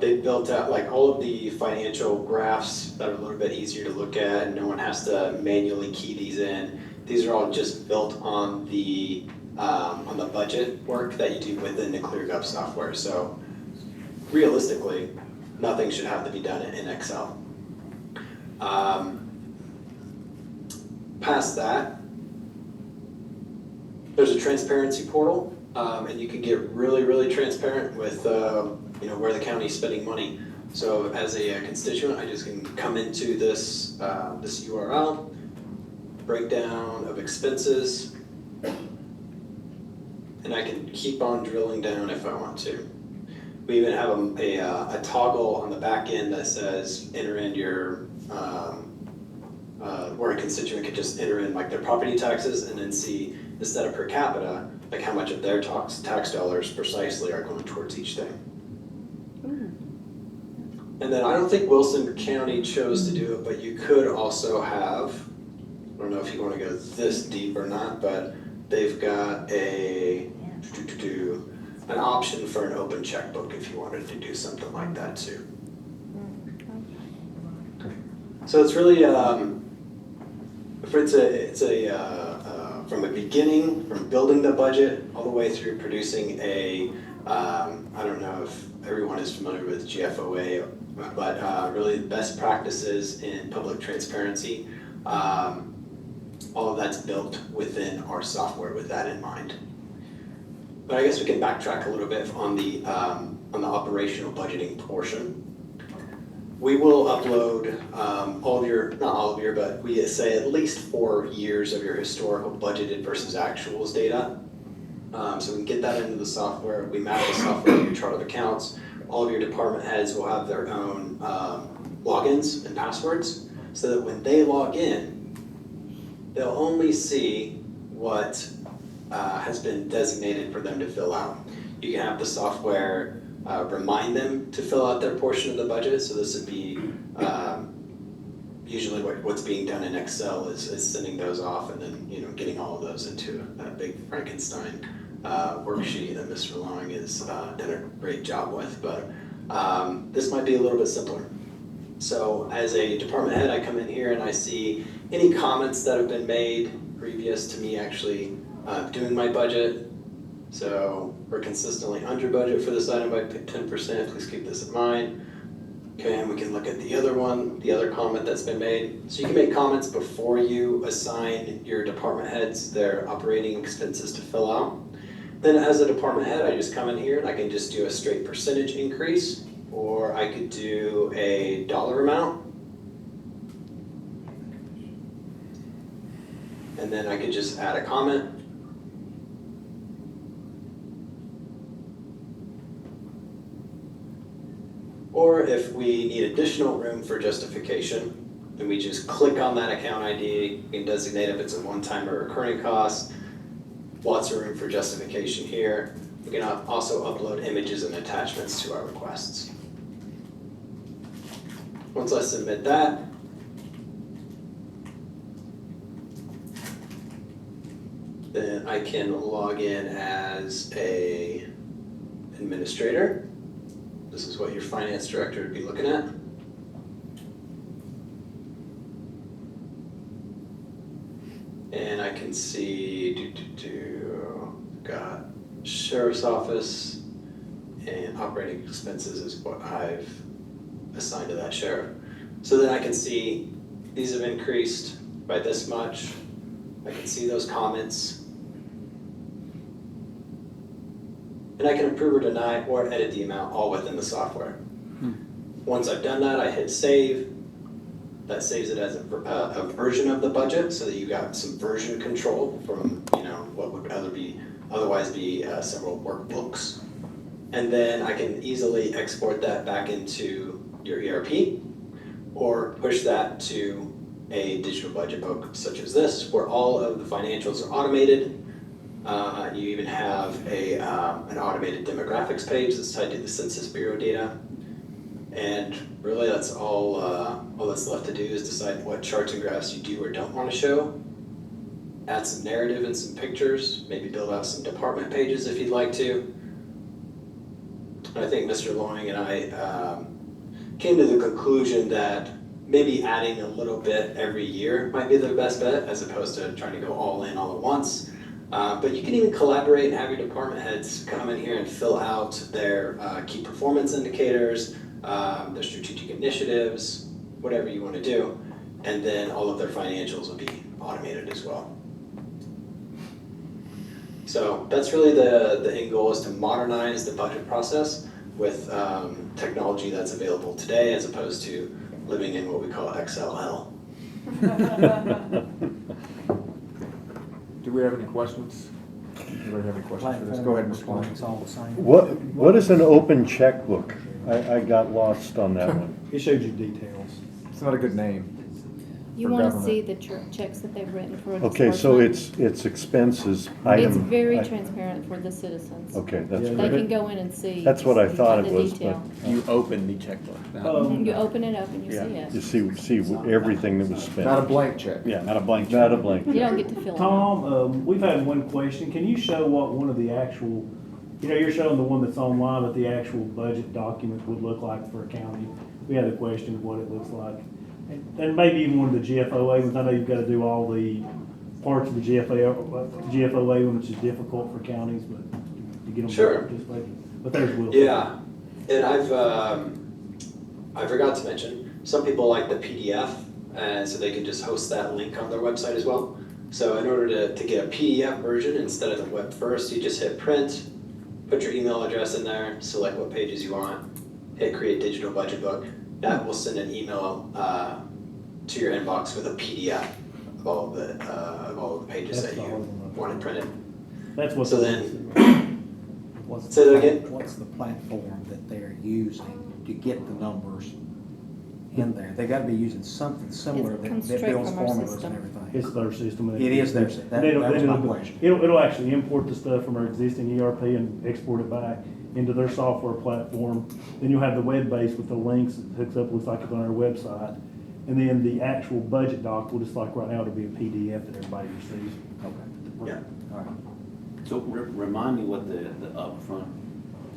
They built out like all of the financial graphs that are a little bit easier to look at, and no one has to manually key these in. These are all just built on the budget work that you do within the ClearGov software. So realistically, nothing should have to be done in Excel. Past that, there's a transparency portal, and you can get really, really transparent with where the county's spending money. So as a constituent, I just can come into this this URL, breakdown of expenses, and I can keep on drilling down if I want to. We even have a toggle on the back end that says enter in your where a constituent could just enter in like their property taxes and then see, instead of per capita, like how much of their tax dollars precisely are going towards each thing. And then I don't think Wilson County chose to do it, but you could also have, I don't know if you want to go this deep or not, but they've got an option for an open checkbook if you wanted to do something like that too. So it's really, from the beginning, from building the budget all the way through producing I don't know if everyone is familiar with GFOA, but really the best practices in public transparency. All of that's built within our software with that in mind. But I guess we can backtrack a little bit on the operational budgeting portion. We will upload not all of your, but we say at least 4 years of your historical budgeted versus actuals data. So we can get that into the software. We map the software to your chart of accounts. All of your department heads will have their own logins and passwords, so that when they log in, they'll only see what has been designated for them to fill out. You can have the software remind them to fill out their portion of the budget. So this would be usually what's being done in Excel is sending those off and then getting all of those into a big Frankenstein worksheet that Mr. Long has done a great job with. But this might be a little bit simpler. So as a department head, I come in here and I see any comments that have been made previous to me actually doing my budget. So we're consistently under budget for this item by 10%, please keep this in mind. Okay, and we can look at the other comment that's been made. So you can make comments before you assign your department heads their operating expenses to fill out. Then as a department head, I just come in here and I can just do a straight percentage increase, or I could do a dollar amount. And then I could just add a comment. Or if we need additional room for justification, then we just click on that account ID, we can designate if it's a one-time or recurring cost. Lots of room for justification here. We can also upload images and attachments to our requests. Once I submit that, then I can log in as an administrator. This is what your finance director would be looking at. And I can see, got sheriff's office, and operating expenses is what I've assigned to that sheriff. So then I can see these have increased by this much. I can see those comments. And I can approve or deny or edit the amount all within the software. Once I've done that, I hit save. That saves it as a version of the budget, so that you got some version control from what would otherwise be several workbooks. And then I can easily export that back into your ERP or push that to a digital budget book such as this, where all of the financials are automated. You even have an automated demographics page that's tied to the Census Bureau data. And really that's all that's left to do is decide what charts and graphs you do or don't want to show. Add some narrative and some pictures, maybe build out some department pages if you'd like to. And I think Mr. Loing and I came to the conclusion that maybe adding a little bit every year might be the best bet, as opposed to trying to go all in all at once. But you can even collaborate and have your department heads come in here and fill out their key performance indicators, their strategic initiatives, whatever you want to do. And then all of their financials will be automated as well. So that's really the end goal, is to modernize the budget process with technology that's available today, as opposed to living in what we call XLL. Do we have any questions? Anybody have any questions for this? Go ahead, Mr. Klein. It's all the same. What is an open checkbook? I got lost on that one. It shows you details. It's not a good name. You for want to government. see the checks that they've written for a Okay, so disbursement? it's expenses. It's very transparent for the citizens. Okay, that's Yeah, They good. can go in and see. That's what I thought it the was, detail. but You open the checkbook. Um, You open it up and you see yeah, you it. see everything that was spent. Not a blank check. Yeah, not a blank Not a check. blank. You don't get to fill it out. Tom, we've had one question. Can you show what one of the actual, you're showing the one that's online, but the actual budget document would look like for a county? We had a question of what it looks like. And maybe even one of the GFOA ones. I know you've got to do all the parts of the GFOA one, which is difficult for counties, but to get them Sure. to participate. But there's Will. Yeah, and I forgot to mention, some people like the PDF, and so they can just host that link on their website as well. So in order to get a PDF version instead of the web first, you just hit print, put your email address in there, select what pages you want, hit create digital budget book. That will send an email to your inbox with a PDF of all of the pages That's that you the hard one. wanted printed. That's what. So the- then, What's Say the that again? What's the platform that they're using to get the numbers in there? They gotta be using something similar It that comes that straight builds from our formulas system. and everything. It's their system. and It is their system. That Then was my it'll- question. It'll actually import the stuff from our existing ERP and export it back into their software platform. Then you'll have the web base with the links that hooks up, looks like it's on our website. And then the actual budget doc will, just like right now, it'll be a PDF that everybody receives. yeah. All right. So remind me what the upfront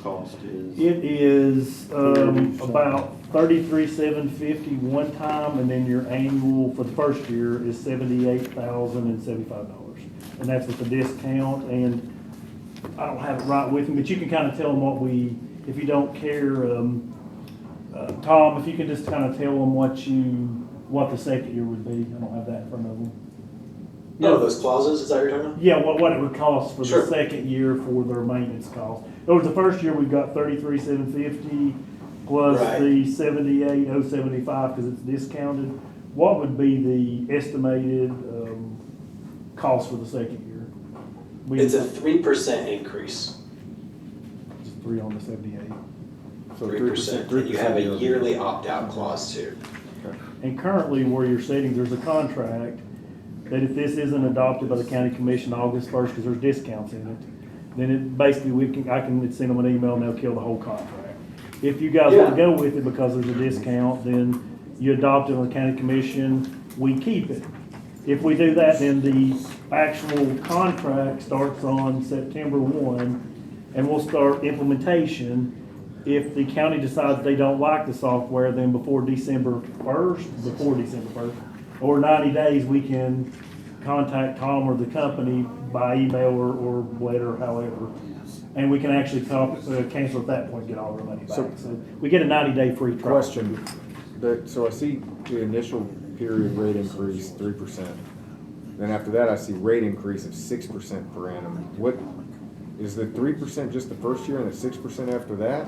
cost is. It is, about $33,750 one time, and then your annual for the first year is $78,075. And that's with the discount, and I don't have it right with me, but you can kind of tell them if you don't care, Tom, if you can just kind of tell them what the second year would be. I don't have that in front of them. Oh, those clauses, is that what you're talking about? Yeah, what it would cost for Sure. the second year for their maintenance cost. In other words, the first year, we've got $33,750 plus Right. the $78,075 because it's discounted. What would be the estimated cost for the second year? It's a 3% increase. Just 3 on the 78. So 3%. And you have a yearly opt-out clause too. And currently, where your settings, there's a contract that if this isn't adopted by the county commission August 1st, because there's discounts in it, then it basically, I can send them an email and they'll kill the whole contract. If you guys want to go with it because there's a discount, then you adopt it on the county commission, we keep it. If we do that, then the actual contract starts on September 1, and we'll start implementation. If the county decides they don't like the software, then before December 1st, or 90 days, we can contact Tom or the company by email or letter, however. And we can actually cancel at that point, get all our money back. So we get a 90-day free trial. Question, so I see the initial period rate increase 3%. Then after that, I see rate increase of 6% per annum. What, is the 3% just the first year and the 6% after that?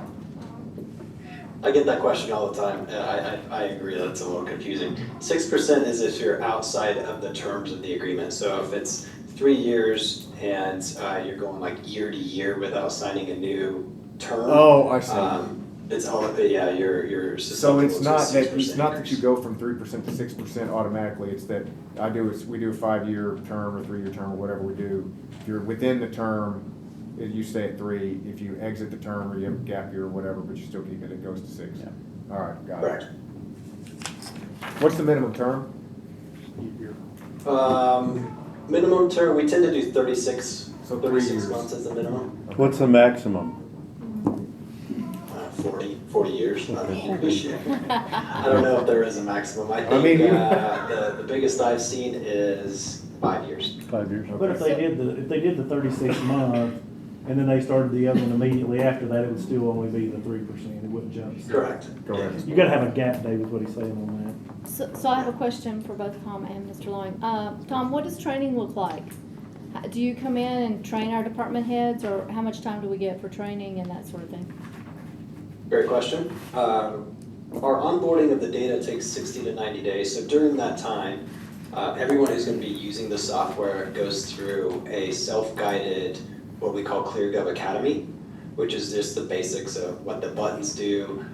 I get that question all the time, and I agree that it's a little confusing. 6% is if you're outside of the terms of the agreement. So if it's 3 years and you're going like year to year without signing a new term. Oh, I see. It's all, yeah, you're So it's susceptible not to that, 6% it's not that increase. you go from 3% to 6% automatically, it's that we do a 5-year term or 3-year term or whatever we do. If you're within the term, you stay at 3. If you exit the term or you have a gap year or whatever, but you still keep it, it goes to 6. Yeah. All right, got it. Correct. What's the minimum term? Minimum term, we tend to do 36, So 3 36 years. months is the minimum. What's the maximum? 40 years. I don't know if there is a maximum. I think mean, the biggest I've seen is 5 years. 5 years? But if they did the 36 month, and then they started the other one immediately after that, it would still only be the 3%, it wouldn't jump. Correct. Correct. You gotta have a gap, David, what he's saying on that. So I have a question for both Tom and Mr. Loing. Tom, what does training look like? Do you come in and train our department heads, or how much time do we get for training and that sort of thing? Great question. Our onboarding of the data takes 60 to 90 days, so during that time, everyone who's going to be using the software goes through a self-guided, what we call ClearGov Academy, which is just the basics of what the buttons do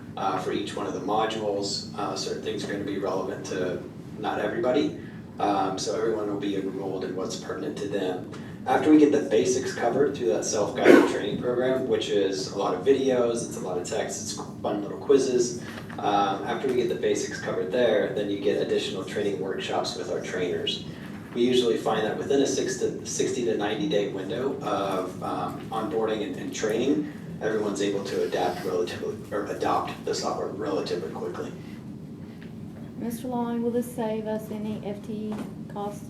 for each one of the modules. Certain things are going to be relevant to not everybody, so everyone will be enrolled in what's pertinent to them. After we get the basics covered through that self-guided training program, which is a lot of videos, it's a lot of text, it's fun little quizzes. After we get the basics covered there, then you get additional training workshops with our trainers. We usually find that within a 60 to 90 day window of onboarding and training, everyone's able to adopt the software relatively quickly. Mr. Loing, will this save us any FTE costs?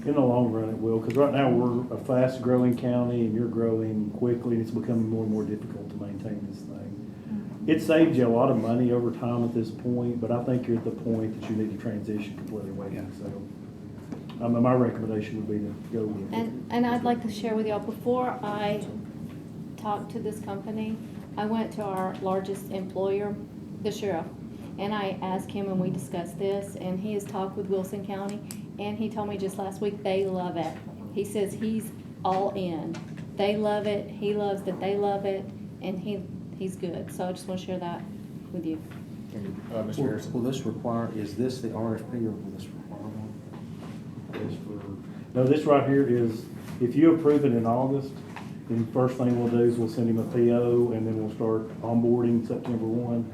In the long run, it will, because right now we're a fast-growing county, and you're growing quickly, and it's becoming more and more difficult to maintain this thing. It saved you a lot of money over time at this point, but I think you're at the point that you need to transition completely away from Excel. My recommendation would be to go with it. And I'd like to share with y'all, before I talked to this company, I went to our largest employer, the sheriff, and I asked him, and we discussed this, and he has talked with Wilson County, and he told me just last week they love it. He says he's all in. They love it, he loves that they love it, and he's good. So I just want to share that with you. Mr. Harrison? Will this require, is this the RFP or will this require one? No, this right here is, if you approve it in August, then first thing we'll do is we'll send him a PO, and then we'll start onboarding September 1.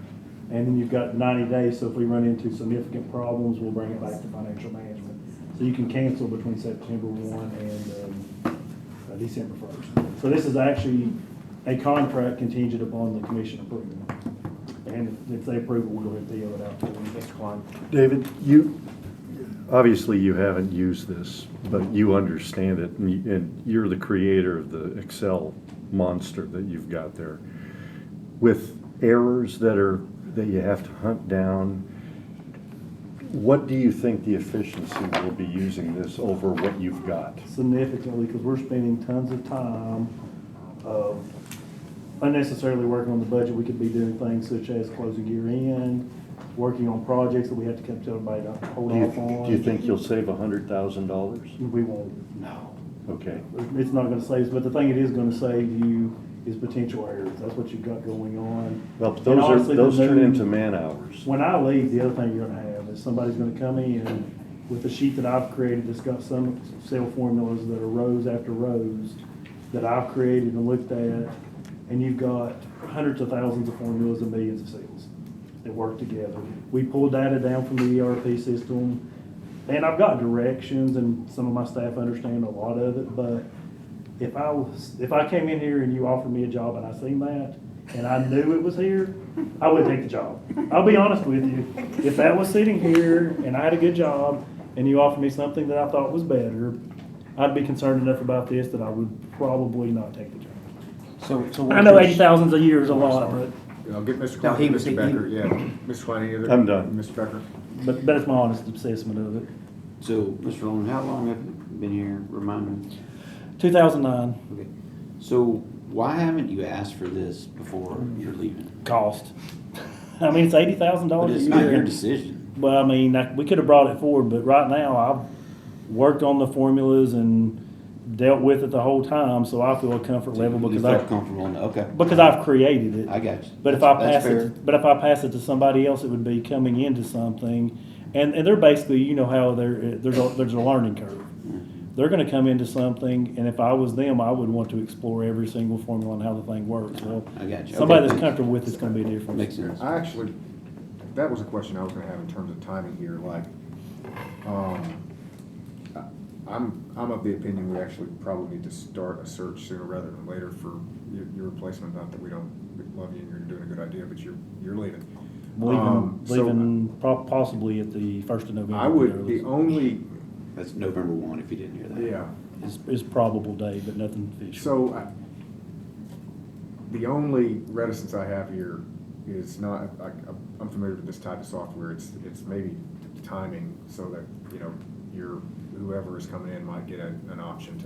And then you've got 90 days, so if we run into significant problems, we'll bring it back to financial management. So you can cancel between September 1 and December 1st. So this is actually a contract contingent upon the commission approval. And if they approve it, we'll go ahead and PO it out for them. That's fine. David, obviously you haven't used this, but you understand it, and you're the creator of the Excel monster that you've got there. With errors that you have to hunt down, what do you think the efficiency will be using this over what you've got? Significantly, because we're spending tons of time unnecessarily working on the budget. We could be doing things such as closing year end, working on projects that we have to come to everybody to hold off on. Do you think you'll save $100,000? We won't. No. Okay. It's not gonna save, but the thing it is gonna save you is potential errors. That's what you've got going on. Well, And honestly, those the turn new- into man hours. When I leave, the other thing you're gonna have is somebody's gonna come in with a sheet that I've created that's got some cell formulas that are rows after rows that I've created and looked at, and you've got hundreds of thousands of formulas and millions of cells that work together. We pull data down from the ERP system, and I've got directions, and some of my staff understand a lot of it, but if I came in here and you offered me a job and I seen that, and I knew it was here, I wouldn't take the job. I'll be honest with you. If that was sitting here and I had a good job and you offer me something that I thought was better, I'd be concerned enough about this that I would probably not take the job. So I know 80,000 a year is a lot, but, I'll get Mr. No, Klein, he was- Mr. Becker, yeah. Mr. Klein, any other? I'm done. Mr. Becker? but that's my honest assessment of it. So, Mr. Long, how long have you been here? Remind me. 2009, Okay. So why haven't you asked for this before you're leaving? cost. I mean, it's $80,000 But a it's year. not your decision. Well, I mean, we could have brought it forward, but right now, I've worked on the formulas and dealt with it the whole time, so I feel a comfort level You because felt comfortable in that, okay. because I've created it. I got you. But if I That's pass fair. it, but if I pass it to somebody else, it would be coming into something, and they're basically, you know how there's a learning curve. They're going to come into something, and if I was them, I would want to explore every single formula and how the thing works. Well, I got you. somebody Okay, that's thanks. comfortable with it's going to be a difference. Makes sense. I actually, that was a question I was gonna have in terms of timing here, like, I'm of the opinion we actually probably need to start a search sooner rather than later for your replacement. Not that we don't love you and you're doing a good idea, but you're leaving. Leaving possibly at the 1st of November. I would, the only, That's November 1, if you didn't hear that. yeah, is probable date, but nothing official. so the only reticence I have here is not, I'm familiar with this type of software, it's maybe timing so that, you know, whoever is coming in might get an option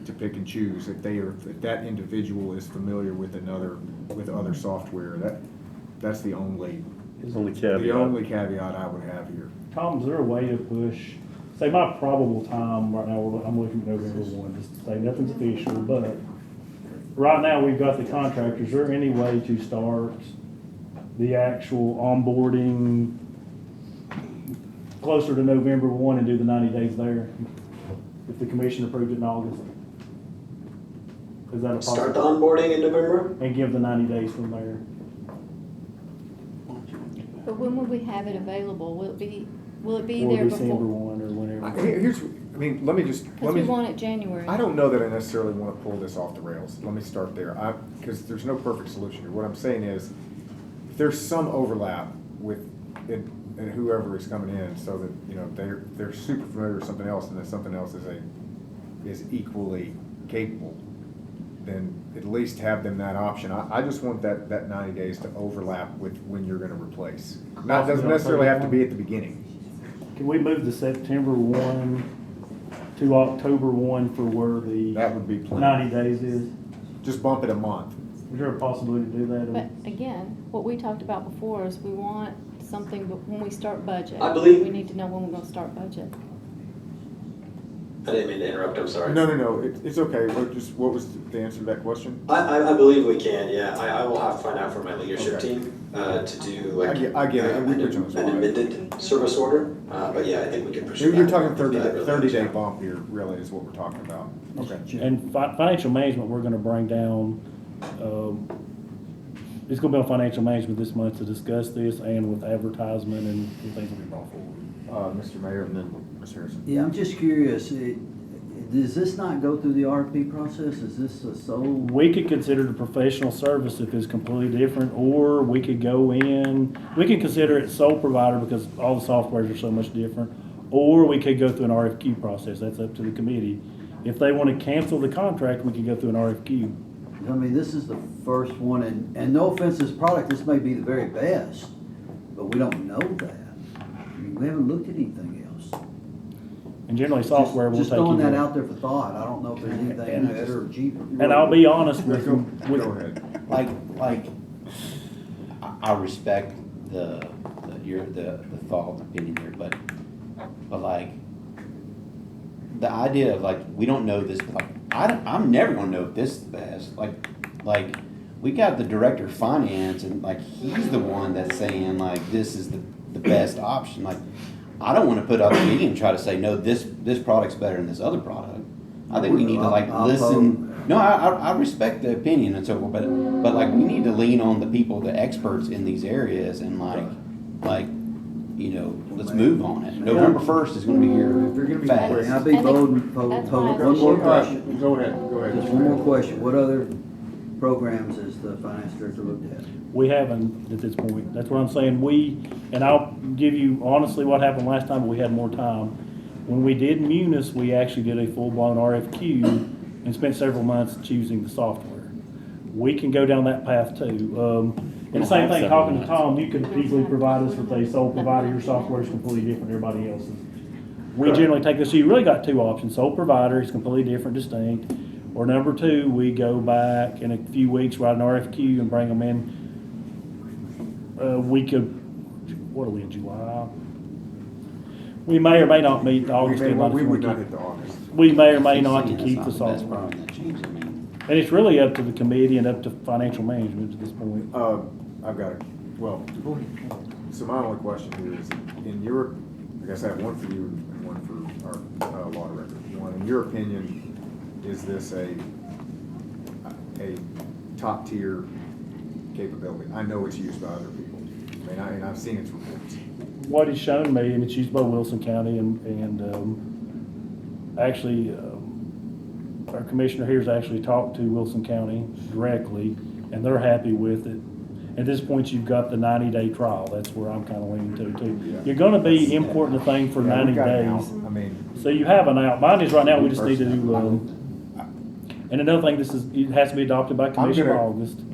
to pick and choose. If that individual is familiar with other software, that's the only caveat. The only caveat I would have here. Tom, is there a way to push, say my probable time right now, I'm looking at November 1, just to say nothing's official, but right now we've got the contractor. Is there any way to start the actual onboarding closer to November 1 and do the 90 days there? If the commission approved it in August? Is that a Start the possibility? onboarding in November? And give the 90 days from there? But when will we have it available? Will it be Or there December before? 1 or whenever? Here's, I mean, let Because we want it January. I don't know that I necessarily want to pull this off the rails. Let me start there. Because there's no perfect solution here. What I'm saying is, if there's some overlap with it, and whoever is coming in, so that, you know, they're super familiar with something else, and then something else is equally capable, then at least have them that option. I just want that 90 days to overlap with when you're going to replace. Now, it doesn't necessarily have to be at the beginning. Can we move the September 1 to October 1 for where That would be the plenty. 90 days is? Just bump it a month. Is there a possibility to do that? But again, what we talked about before is we want something, but when we start budget. I believe- We need to know when we're gonna start budget. I didn't mean to interrupt, I'm sorry. No, it's okay. What was the answer to that question? I believe we can, yeah. I will have to find out from my leadership Okay. team to do like. I get it. We put you on the spot. An amended service order, but yeah, I think we can pursue You're that. talking That really 30-day helps. bump here, really, is what we're talking about. Okay. And financial management, we're gonna bring down, it's gonna be on financial management this month to discuss this and with advertisement and things will be brought forward. Mr. Mayor, and then Ms. Harrison. Yeah, I'm just curious, does this not go through the RFP process? Is this a sole? We could consider it a professional service if it's completely different, or we could go in, we could consider it sole provider because all the softwares are so much different, or we could go through an RFQ process. That's up to the committee. If they want to cancel the contract, we could go through an RFQ. I mean, this is the first one, and no offense to this product, this may be the very best, but we don't know that. I mean, we haven't looked at anything else. And generally, software will take Just you. throwing that there. out there for thought. I don't know if there's anything better or cheaper. And I'll be honest with Go you. ahead. Like, I respect the thought and opinion here, but like, the idea of like, we don't know this, but like, I'm never gonna know if this is the best. Like, we got the director of finance and like, he's the one that's saying like, this is the best option. Like, I don't wanna put out a meeting and try to say, no, this product's better than this other product. I think we need to like listen. No, I respect the opinion and so forth, but like, we need to lean on the people, the experts in these areas and like, you know, let's move on it. November 1st is gonna be here If you're gonna be fast. Can I be bold and pose That's one why I more said- question? Go ahead. Just one more question. What other programs has the finance director looked at? We haven't at this point. That's what I'm saying. And I'll give you honestly what happened last time, but we had more time. When we did Munis, we actually did a full-blown RFQ and spent several months choosing the software. We can go down that path too. And the same thing, talking to Tom, you could easily provide us with a sole provider. Your software is completely different than everybody else's. We generally take this, so you really got two options. Sole provider is completely different, distinct. Or number two, we go back in a few weeks, write an RFQ and bring them in. We could, what are we in July? We may or may not meet the August deadline. We would not hit the August. We may or may not to keep the That's software. probably not changing, I mean. And it's really up to the committee and up to financial management at this point. I've got it. Well, so my only question here is, in your, I guess I have one for you and one for our law director. One, in your opinion, is this a top tier capability? I know it's used by other people. I mean, and I've seen its reports. What he's shown me, and it's used by Wilson County, and actually, our commissioner here has actually talked to Wilson County directly, and they're happy with it. At this point, you've got the 90-day trial. That's where I'm kind of leaning to too. Yeah. You're gonna be importing the thing for 90 we've got an days. out. I mean, So you have an out. Mine is right now, we just need to do, and another thing, it has to be adopted by commission in August. so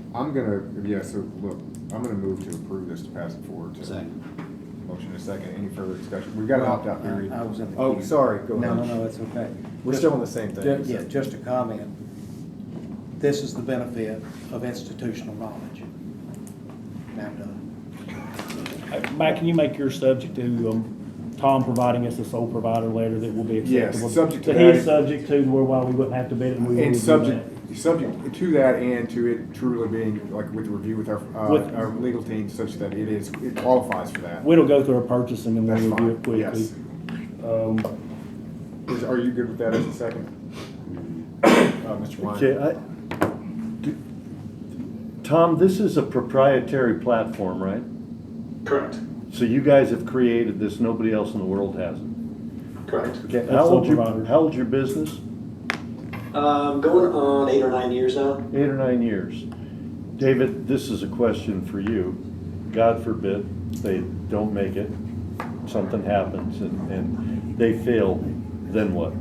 look, I'm gonna move to approve this to pass it forward to. Second. Motion and a second. Any further discussion? We've got an opt-out period. I was in the Oh, queue. sorry, go ahead. No, it's okay. We're still on the same thing. Yeah, just a comment. This is the benefit of institutional knowledge. Now done. Matt, can you make your subject to, Tom providing us a sole provider letter that will be Yes, acceptable? subject to So that. he's subject to where we wouldn't have to bid it and we would And do subject to that and to it truly being, like with the review with our legal team, such that it qualifies for that. that. We'll go through our purchasing and we'll That's review it fine, quickly. yes. Are you good with that as a second? Mr. Wine? Okay, Tom, this is a proprietary platform, right? Correct, So you guys have created this, nobody else in the world has it. correct. Okay, That's how old sole provider. how old's your business? Going on 8 or 9 years now. 8 or 9 years. David, this is a question for you. God forbid they don't make it, something happens and they fail, then what?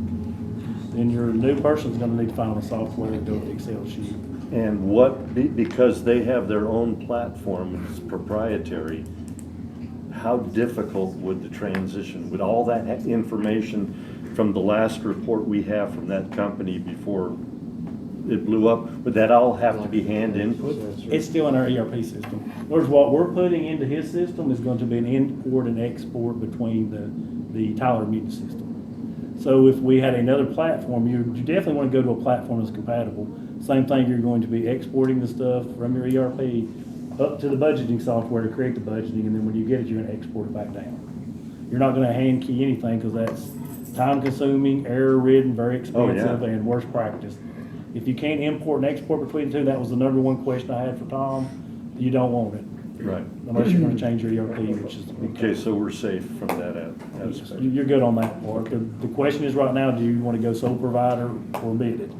Then your new person's gonna need to find a software to do an Excel sheet. And because they have their own platform, it's proprietary, how difficult would the transition, would all that information from the last report we have from that company before it blew up, would that all have to be hand input? It's still in our ERP system. Whereas what we're putting into his system is going to be an import and export between the Tyler Mutant system. So if we had another platform, you definitely want to go to a platform that's compatible. Same thing, you're going to be exporting the stuff from your ERP up to the budgeting software to create the budgeting, and then when you get it, you're going to export it back down. You're not going to hand key anything because that's time consuming, error ridden, very expensive, and worst practice. If you can't import and export between the two, that was the number one question I had for Tom, you don't want it. Right. Unless you're gonna change your ERP, which is. Okay, so we're safe from that aspect. You're good on that part. The question is right now, do you wanna go sole provider or bid it?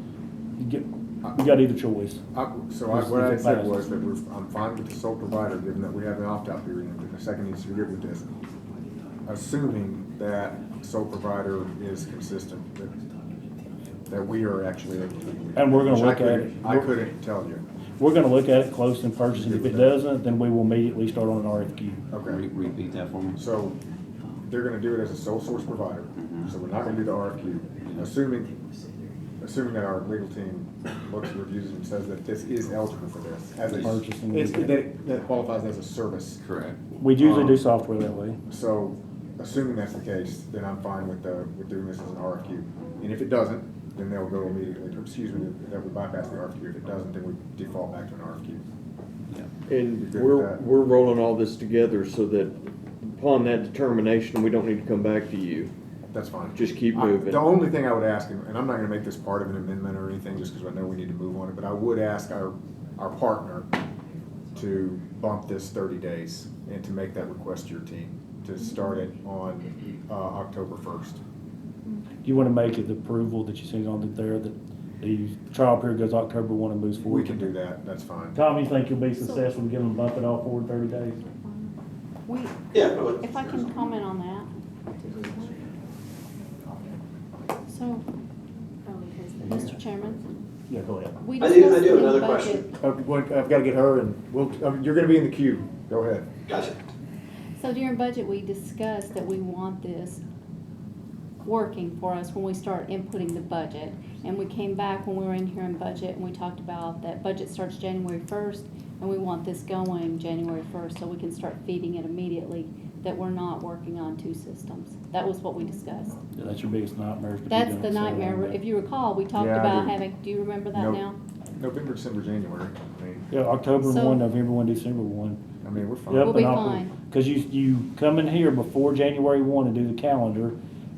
You got either choice. What I said was that I'm fine with the sole provider, given that we have an opt-out period, and the second needs to be good with this. Assuming that sole provider is consistent, that we are actually able to. And we're gonna Which look at it. I couldn't tell you. We're gonna look at it close in purchasing. If it doesn't, then we will immediately start on an RFQ. Okay. Repeat that for me. So they're gonna do it as a sole source provider, so we're not gonna do the RFQ. Assuming that our legal team looks, reviews and says that this is eligible for this, as a, Purchasing. that qualifies as a service. Correct. We usually do software that way. So, assuming that's the case, then I'm fine with doing this as an RFQ. And if it doesn't, then they'll go immediately, that we bypass the RFQ. If it doesn't, then we default back to an RFQ. And good with that? we're rolling all this together so that upon that determination, we don't need to come back to you. That's fine. Just keep moving. The only thing I would ask, and I'm not gonna make this part of an amendment or anything, just because I know we need to move on it, but I would ask our partner to bump this 30 days and to make that request to your team, to start it on October 1st. Do you wanna make it the approval that you see on there that the trial period goes October 1 and moves forward. We can do that, that's fine. Tom, you think you'll be successful in getting them bump it off forward 30 days? We, Yeah, I would. if I can comment on that. So, Mr. Chairman, Yeah, go ahead. we I discussed do have in another budget. question. I've got to get her and you're going to be in the queue. Go ahead. Gotcha. So during budget, we discussed that we want this working for us when we start inputting the budget. And we came back when we were in here in budget and we talked about that budget starts January 1st and we want this going January 1st so we can start feeding it immediately, that we're not working on two systems. That was what we discussed. Yeah, that's your biggest nightmare. That's the nightmare. If you recall, we talked Yeah, I about do. having, do you remember that Nope. now? November, December, January. I mean, Yeah, October So- 1, November 1, December 1. I mean, we're fine. Yep, We'll be and fine. Because you come in here before January 1 and do the calendar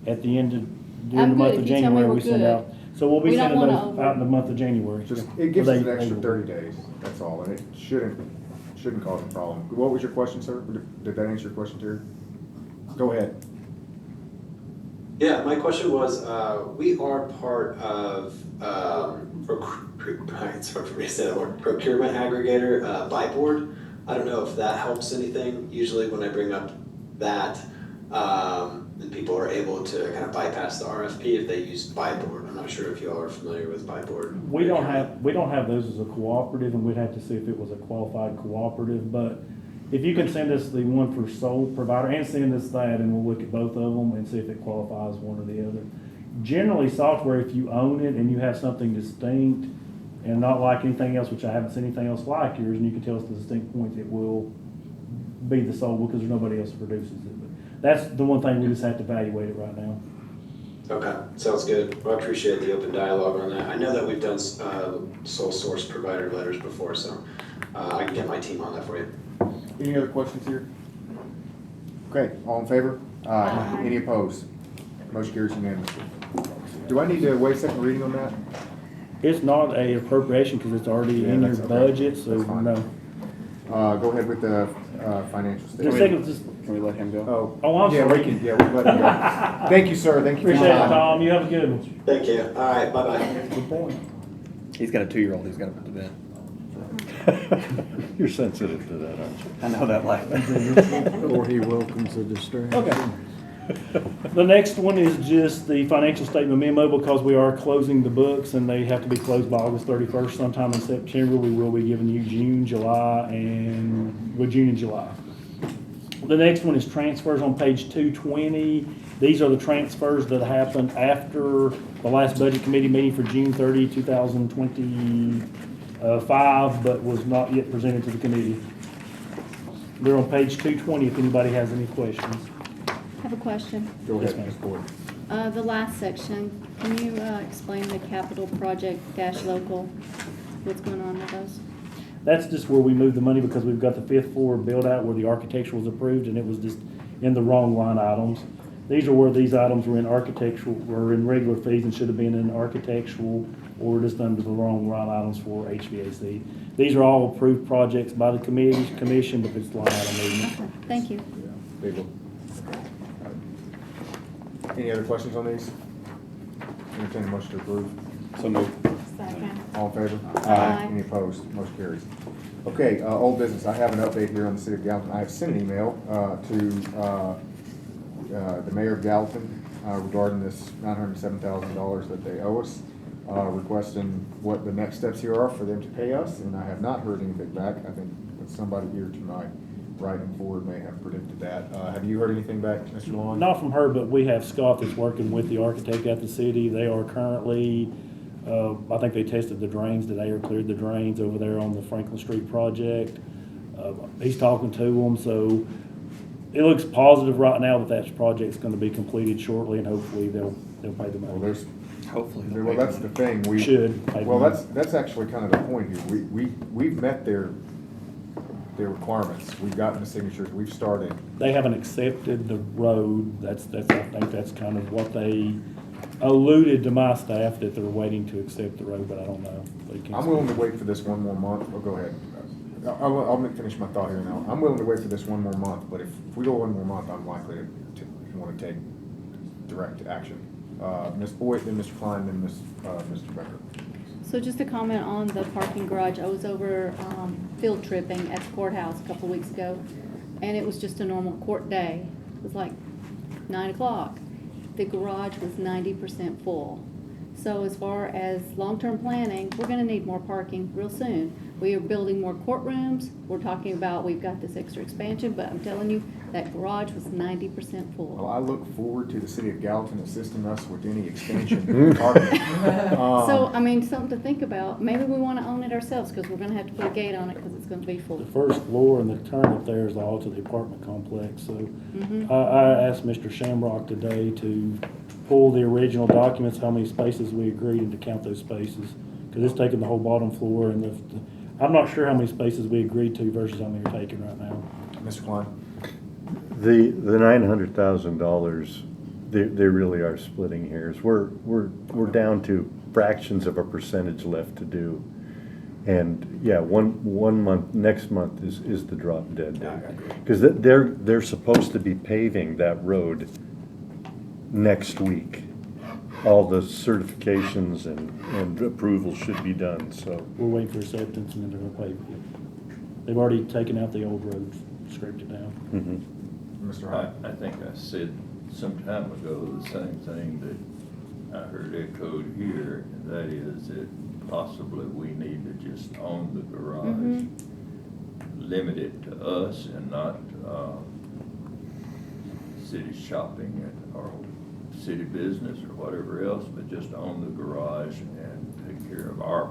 at the end of, during I'm the good. month If of you tell me January, we're we send good. out. So we'll be We don't sending wanna those over- out in the month of January. Just, Yeah. it gives They- us an extra they- 30 days, that's all, and it shouldn't cause a problem. What was your question, sir? Did that answer your question, Terry? Go ahead. Yeah, my question was, we are part of, it's hard for me to say that word, procurement aggregator, by board. I don't know if that helps anything. Usually when I bring up that, then people are able to kind of bypass the RFP if they use by board. I'm not sure if you all are familiar with by board. We don't have those as a cooperative, and we'd have to see if it was a qualified cooperative, but if you can send us the one for sole provider and send us that, and we'll look at both of them and see if it qualifies one or the other. Generally, software, if you own it and you have something distinct and not like anything else, which I haven't seen anything else like yours, and you can tell us the distinct points, it will be the sole, because there's nobody else that produces it. But that's the one thing we just have to evaluate it right now. Okay, sounds good. Well, I appreciate the open dialogue on that. I know that we've done sole source provider letters before, so I can get my team on that for you. Any other questions here? Okay, all in favor? Aye. Any opposed? Motion carries unanimously. Do I need to waive second reading on that? It's not a appropriation because it's already Yeah, in your that's okay. budget, so That's fine. no. Go ahead with the financial The statement. second, just, Can we let him go? oh, I'm Yeah, sorry. we can let him go. Thank you, sir. Thank you for your Appreciate it, time. Tom. You have a good one. Thank you. All right, bye-bye. Good point. He's got a 2-year-old he's got to put to bed. You're sensitive to that, aren't you? I know that life. Or he welcomes a distraction. Okay. The next one is just the financial statement memo, because we are closing the books and they have to be closed by August 31st. Sometime in September, we will be giving you June, July, June and July. The next one is transfers on page 220. These are the transfers that happened after the last budget committee meeting for June 30, 2025, but was not yet presented to the committee. They're on page 220 if anybody has any questions. I have a question. Go Yes, ahead, ma'am. Ms. Boyd. The last section, can you explain the capital project dash local? What's going on with those? That's just where we moved the money because we've got the 5th floor build out where the architectural was approved and it was just in the wrong line items. These are where these items were in architectural, were in regular fees and should have been in architectural, or just under the wrong line items for HVAC. These are all approved projects by the commission, but it's line item movement. Okay, thank you. Legal. Any other questions on these? Entertain a motion to approve. So moved. Second. All in favor? Aye. Any opposed? Motion carries. Okay, old business. I have an update here on the city of Gallatin. I have sent an email to the mayor of Gallatin regarding this $907,000 that they owe us, requesting what the next steps here are for them to pay us, and I have not heard anything back. I think that somebody here tonight, writing forward, may have predicted that. Have you heard anything back, Mr. Long? Not from her, but we have Scott that's working with the architect at the city. They are currently, I think they tested the drains today or cleared the drains over there on the Franklin Street project. He's talking to them, so it looks positive right now that project's gonna be completed shortly, and hopefully they'll pay the Well, money. Hopefully. Well, that's the thing. We Should pay the Well, money. that's actually kind of the point here. We've met their requirements. We've gotten the signatures. We've started. They haven't accepted the road. I think that's kind of what they alluded to my staff, that they're waiting to accept the road, but I don't know. They can't I'm willing to wait for this one more month. Oh, go ahead. I'll finish my thought here now. I'm willing to wait for this one more month, but if we go one more month, I'm likely to want to take direct action. Ms. Boyd, then Mr. Klein, then Mr. Becker. So just a comment on the parking garage. I was over field tripping at the courthouse a couple of weeks ago, and it was just a normal court day. It was like 9 o'clock. The garage was 90% full. So as far as long-term planning, we're gonna need more parking real soon. We are building more courtrooms. We're talking about, we've got this extra expansion, but I'm telling you, that garage was 90% Well, full. I look forward to the city of Gallatin assisting us with any expansion. parking. So, I mean, something to think about. Maybe we wanna own it ourselves, because we're gonna have to put a gate on it, because it's gonna be full. The first floor and the turn up there is all to the apartment complex, so Mhm. I asked Mr. Shamrock today to pull the original documents, how many spaces we agreed, and to count those spaces, because it's taking the whole bottom floor, and I'm not sure how many spaces we agreed to versus how many are taken right now. Mr. Klein? The $900,000, they really are splitting hairs. We're down to fractions of a percentage left to do. And yeah, one month, next month is the drop dead date. Because they're supposed to be paving that road next week. All the certifications and approvals should be done, so. We're waiting for acceptance, and then they're gonna pave it. They've already taken out the old roads, scraped it down. Mhm. Mr. Hyde? I think I said some time ago the same thing that I heard echoed here, and that is that possibly we need to just own the garage, limit it to us and not city shopping or city business or whatever else, but just own the garage and take care of our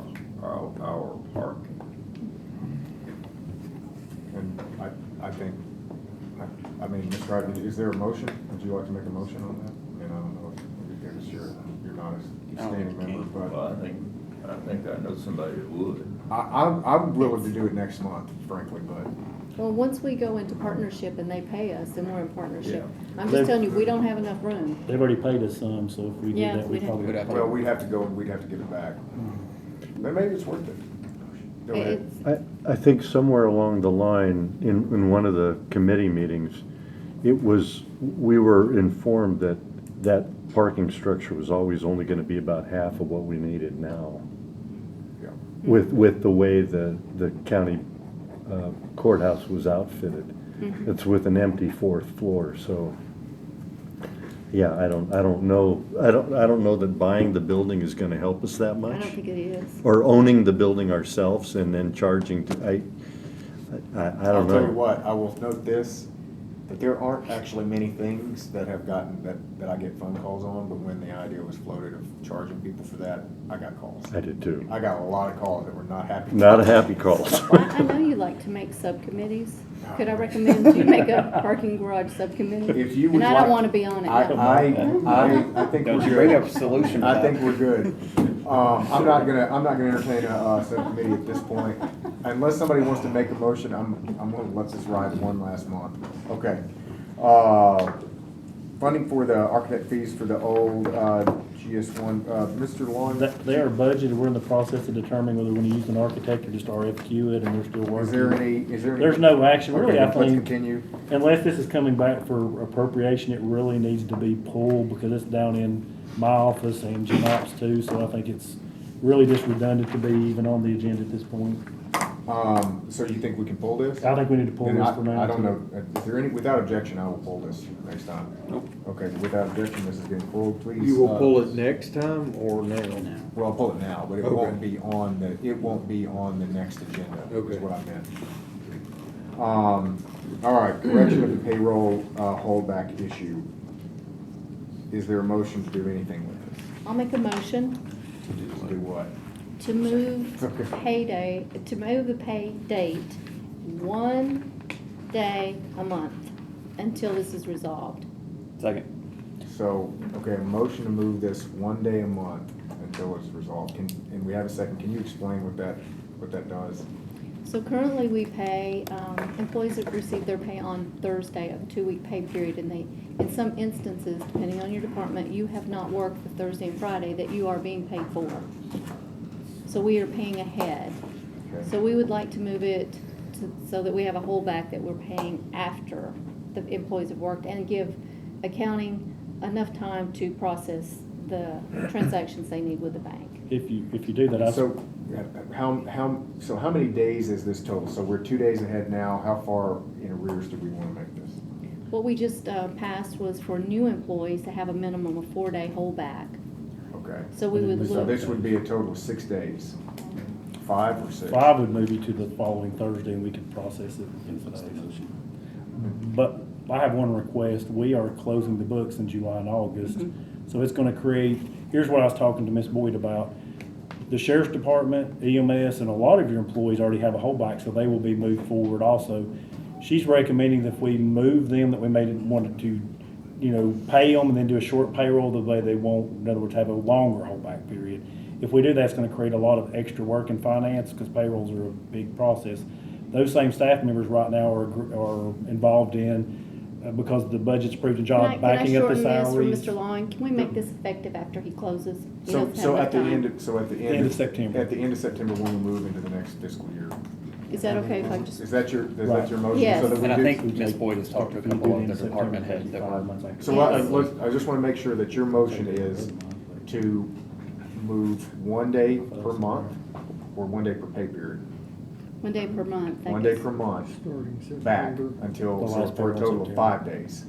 parking. And I think, I mean, Mr. Hyde, is there a motion? Would you like to make a motion on that? I mean, I don't know if you're not a standing member, but. Well, I think I know somebody that would. I'm willing to do it next month, frankly, but. Well, once we go into partnership and they pay us, then we're in partnership. I'm They've- just telling you, we don't have enough room. They've already paid us some, so if we did Yeah, that, we we'd have probably. to- Well, we'd have to go and we'd have to give it back. But maybe it's worth it. Go ahead. It's, I think somewhere along the line, in one of the committee meetings, we were informed that parking structure was always only gonna be about half of what we needed now. Yeah. With the way the county courthouse was outfitted. It's with an empty fourth floor, so. Yeah, I don't know that buying the building is gonna help us that I much. don't think it is. Or owning the building ourselves and then charging, I don't know. I'll tell you what, I will note this, that there aren't actually many things that have gotten, that I get phone calls on, but when the idea was floated of charging people for that, I got calls. I did too. I got a lot of calls that were not happy. Not a happy calls. Well, I know you like to make subcommittees. Could I recommend you make a parking garage subcommittee? If you would And I like- don't want to be on it. no. I think Don't we're you good. bring up a solution to I that. think we're good. I'm not gonna entertain a subcommittee at this point. Unless somebody wants to make a motion, I'm gonna let this ride one last month. Okay. Funding for the architect fees for the old GS1, Mr. Long, They are budgeted, we're in the process of determining whether we're gonna use an architect or just RFQ it, and they're still working. is there any? There's no action, really, Okay, I let's think, continue. unless this is coming back for appropriation, it really needs to be pulled, because it's down in my office and Jim Ops too, so I think it's really just redundant to be even on the agenda at this point. So you think we can pull this? I think we need to pull Then this for now. I don't know, is there any, without objection, I will pull this next time. Nope. Okay, without objection, this is getting pulled, please. You will pull it next time or now? Well, I'll pull it now, but it Okay. won't be on the next agenda, Okay. is what I meant. All right, correction of the payroll, holdback issue. Is there a motion to do anything with this? I'll make a motion To do what? to move Okay. the pay date one day a month until this is resolved. Second. So, okay, a motion to move this one day a month until it's resolved. And we have a second, can you explain what that does? So currently we pay, employees that receive their pay on Thursday of a 2-week pay period, and they, in some instances, depending on your department, you have not worked the Thursday and Friday that you are being paid for. So we are paying ahead. Okay. So we would like to move it so that we have a holdback that we're paying after the employees have worked, and give accounting enough time to process the transactions they need with the bank. If you do that, I. So, how many days is this total? So we're 2 days ahead now. How far in arrears do we want to make this? What we just passed was for new employees to have a minimum of 4-day holdback. Okay. So we would So look, this would be a total of 6 days. 5 or 6? 5 would move you to the following Thursday, and we could process it in 5 days. But I have one request. We are closing the books in July and August, so it's gonna create, here's what I was talking to Ms. Boyd about. The sheriff's department, EMS, and a lot of your employees already have a holdback, so they will be moved forward also. She's recommending that if we move them, that we wanted to, pay them and then do a short payroll the way they won't, in other words, have a longer holdback period. If we do that, it's gonna create a lot of extra work in finance, because payrolls are a big process. Those same staff members right now are involved in, because the budget's approved in job, backing up the salaries. Can I shorten this for Mr. Long? Can we make this effective after he closes? He So doesn't have at the enough end, time. End of September. At the end of September, when we move into the next fiscal year. Is that okay if I just? Is that your motion? Yes. So that we And I do- think Ms. Boyd has talked to a couple of other department heads that were. So I just want to make sure that your motion is to move 1 day per month or 1 day per pay period? 1 day per month. 1 day per month back until, The so last for a payroll total of September. 5 days.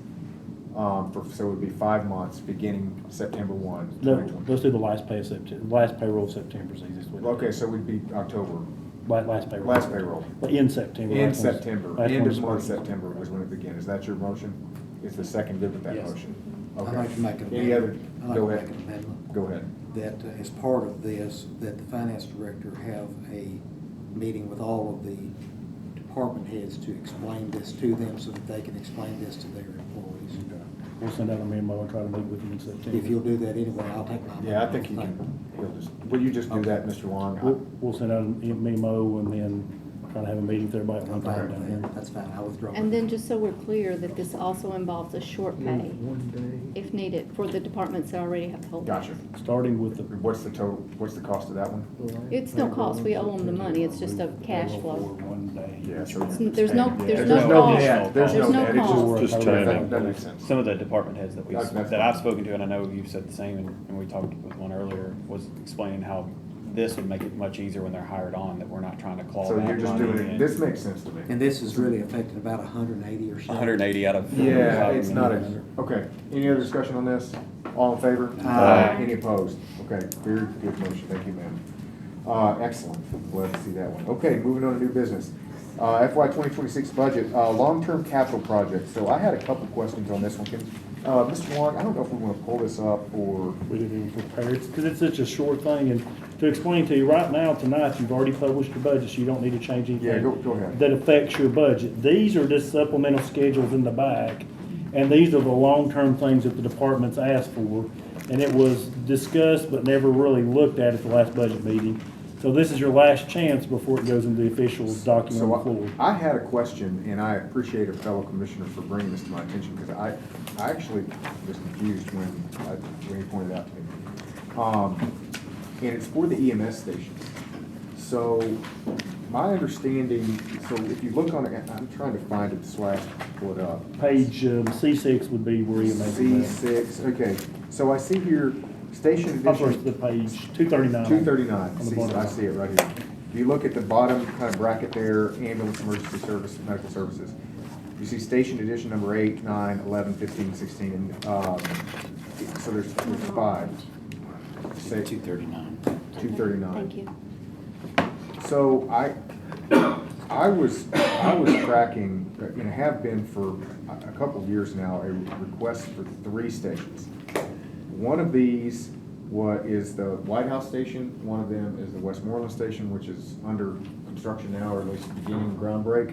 So it would be 5 months, beginning September 1, No, 2020. let's do the last pay of September, last payroll of September is the easiest way. to do it. Okay, so we'd be October, Last payroll. last payroll. But in September. In last one's- September, last end one's of month first. September was when it began. Is that your motion? Is the second good with that Yes. motion? I'd Okay. like to make an Any other? amendment. I'd like Go to ahead. make an amendment. Go ahead. That as part of this, that the finance director have a meeting with all of the department heads to explain this to them so that they can explain this to their employees. We'll send out a memo and try to meet with you in September. If you'll do that anyway, I'll take my. Yeah, I think he can, will you just do that, Mr. Long? We'll send out a memo and then try to have a meeting with everybody at one I'm fine time down with here. that. That's fine, I'll withdraw. And then just so we're clear, that this also involves a short pay, if needed, for the departments that already have the holdback. Gotcha. Starting with the. What's the total, what's the cost of that one? It's no cost, we owe them the money, it's just a cash Payroll flow. for 1 day. Yeah, so. There's no There's cost. net, there's no net, it's cost. just, Just that timing. that makes sense. Some of the department heads that That's that fine. I've spoken to, and I know you've said the same, and we talked with one earlier, was explaining how this would make it much easier when they're hired on, that we're not trying to claw So back you're just money doing it, and this makes sense to me. And this is really affecting about 180 or so. 180 out of. Yeah, it's not a, okay. Any other discussion on this? All in favor? Aye. Any opposed? Okay, very good motion. Thank you, ma'am. Excellent. Glad to see that one. Okay, moving on to new business. FY 2026 budget, long-term capital projects. So I had a couple questions on this one. Mr. Long, I don't know if we want to pull this up or. We didn't even prepare, because it's such a short thing, and to explain to you, right now, tonight, you've already published your budget, so you don't need to change anything. Yeah, go ahead. That affects your budget. These are just supplemental schedules in the back, and these are the long-term things that the departments asked for, and it was discussed but never really looked at the last budget meeting. So this is your last chance before it goes into the official document on the floor. I had a question, and I appreciate a fellow commissioner for bringing this to my attention, because I actually was confused when he pointed it out to me. And it's for the EMS stations. So my understanding, so if you look on it, I'm trying to find it, pull it up. Page C6 would be where you make it. C6, okay. So I see here, station I'm sorry, addition. the page 239. 239, On the see, bottom. I see it right here. If you look at the bottom kind of bracket there, ambulance, emergency service, medical services, you see station edition number 8, 9, 11, 15, 16, and, so there's 5. Say 239. 239. Thank you. So I was tracking, and have been for a couple of years now, a request for 3 stations. One of these is the White House station, one of them is the Westmoreland station, which is under construction now, or at least beginning ground break.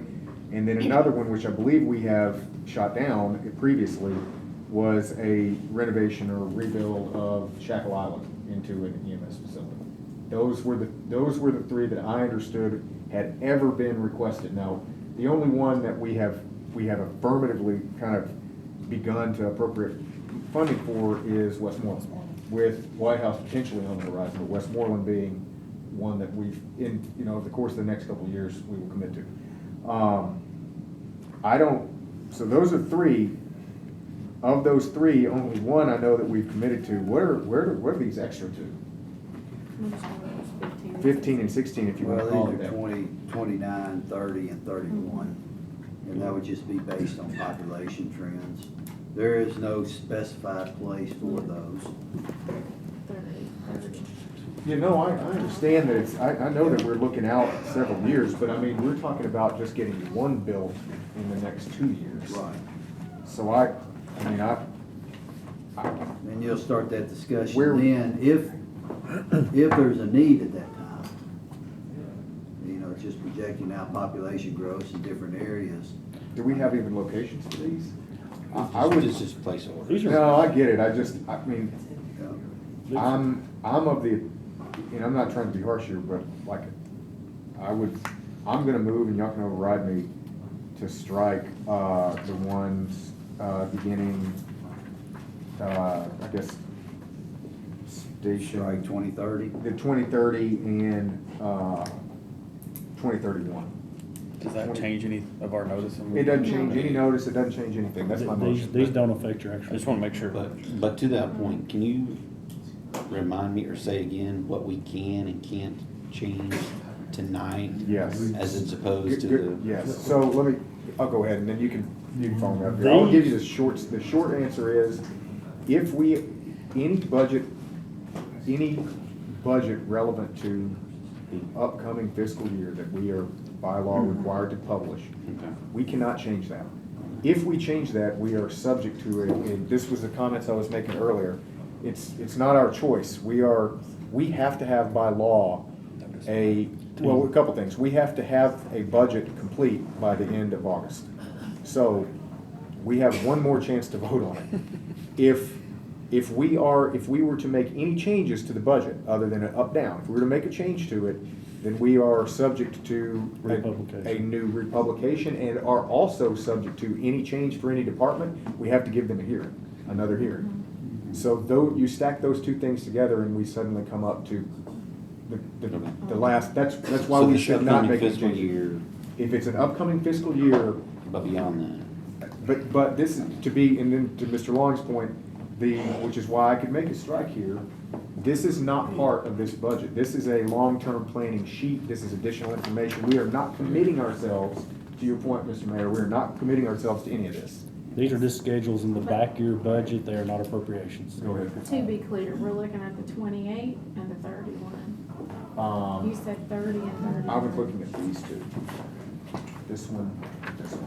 And then another one, which I believe we have shot down previously, was a renovation or rebuild of Shackle Island into an EMS facility. Those were the 3 that I understood had ever been requested. Now, the only one that we have affirmatively kind of begun to appropriate funding for is Westmoreland, with White House potentially on the horizon, but Westmoreland being one that we've, over the course of the next couple of years, we will commit to. So those are 3. of those three, only one I know that we've committed to. What are these extra two? 15 and 16, if you want to call Well, it these that. are 20, 29, 30, and 31. And that would just be based on population trends. There is no specified place for those. You know, I understand that it's, I know that we're looking out several years, but I mean, we're talking about just getting one built in the next 2 years. Right. So And you'll start that discussion Where- then, if there's a need at that time. You know, it's just projecting out population growth in different areas. do we have even locations for these? I would. It's just placeholder. No, I get it, I mean, Yeah. I'm of the, and I'm not trying to be harsh here, but like, I'm gonna move and y'all can override me to strike, the ones, beginning, I guess, station. Strike 2030. The 2030 and, 2031. Does that change any of our notice? It doesn't change any notice, it doesn't change anything, that's my motion. These don't affect your I actual. just wanna make sure. But to that point, can you remind me or say again what we can and can't change tonight? Yes. As it's opposed to Good, the. yes, so I'll go ahead and then you can follow me up here. I'll give you the short answer is, if any budget relevant to the upcoming fiscal year that we are by law required to publish, we cannot change that. If we change that, we are subject to it, and this was the comments I was making earlier, it's not our choice. We have to have by law a couple things. We have to have a budget complete by the end of August. So we have one more chance to vote on it. If we were to make any changes to the budget, other than an up-down, if we were to make a change to it, then we are subject to a new republication, and are also subject to any change for any department. We have to give them a hearing, another hearing. So though you stack those two things together, and we suddenly come up to the last. That's why So we this should not upcoming make a fiscal change. year. If it's an upcoming fiscal year. But beyond But this is to be, and then to Mr. Long's point, which is why I could make a strike here, this is not part of this budget. This is a long-term planning sheet. This is additional information. We are not committing ourselves, to your point, Mr. Mayor, we are not committing ourselves to any of this. These are just schedules in the back of your budget, they are not appropriations. Go ahead. To be clear, we're looking at the 28 and the 31. You said 30 and 31. I was looking at these two. This one.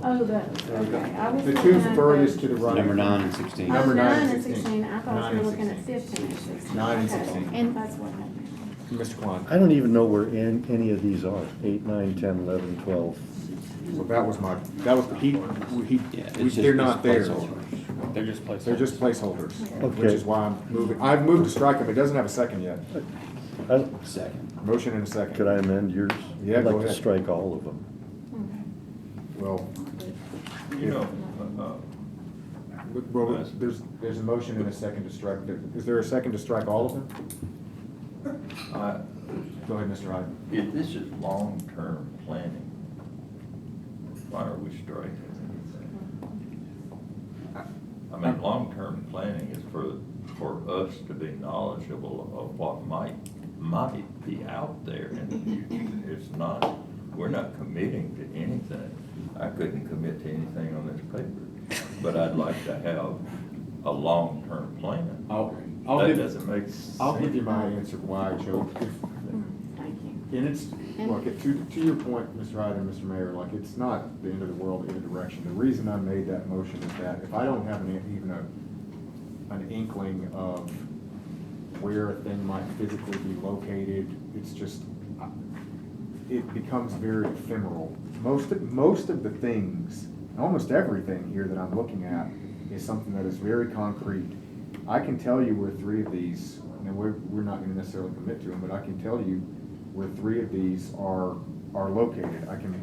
Oh, those, okay. I was The looking two at furthest the- to the right. Number 9 and 16. Oh, Number 9 and 16, I thought 9 you were and looking at 16. 15 and 16. 9 and Okay. 16. And that's what happened. Mr. Klein. I don't even know where any of these are, 8, 9, 10, 11, 12. Well, that was it's they're just not there. placeholders. They're just placeholders. They're just placeholders, which Okay. is why I'm moving. I've moved to strike them. It doesn't have a second yet. Second. Motion and a second. Could I amend yours? Yeah, I'd go like to ahead. strike all of them. Well, You know, there's a motion and a second to strike. Is there a second to strike all of them? Go ahead, Mr. Hyde. if this is long-term planning, why are we striking anything? I mean, long-term planning is for us to be knowledgeable of what might be out there in the future. It's not, we're not committing to anything. I couldn't commit to anything on this paper, but I'd like to have a long-term plan. That doesn't make sense. I'll give you my answer why I chose. Thank you. And it's, look, to your point, Mr. Hyde and Mr. Mayor, like, it's not the end of the world either direction. The reason I made that motion is that if I don't have even an inkling of where a thing might physically be located, it's just, it becomes very ephemeral. Most of the things, almost everything here that I'm looking at is something that is very concrete. I can tell you where 3 of these, and we're not going to necessarily commit to them, but I can tell you where 3 of these are located. I can,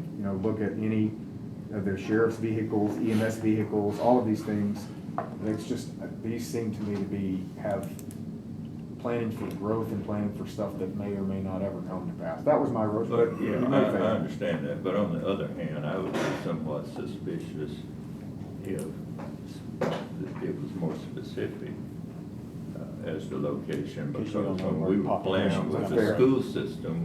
look at any of their sheriff's vehicles, EMS vehicles, all of these things. It's just, these seem to me to have planning for growth and planning for stuff that may or may not ever come to pass. That was my road. But, yeah, I understand that, but on the other hand, I would be somewhat suspicious if it was more specific as to location, Because because you don't know when where we were population's planning with gonna the be. school system,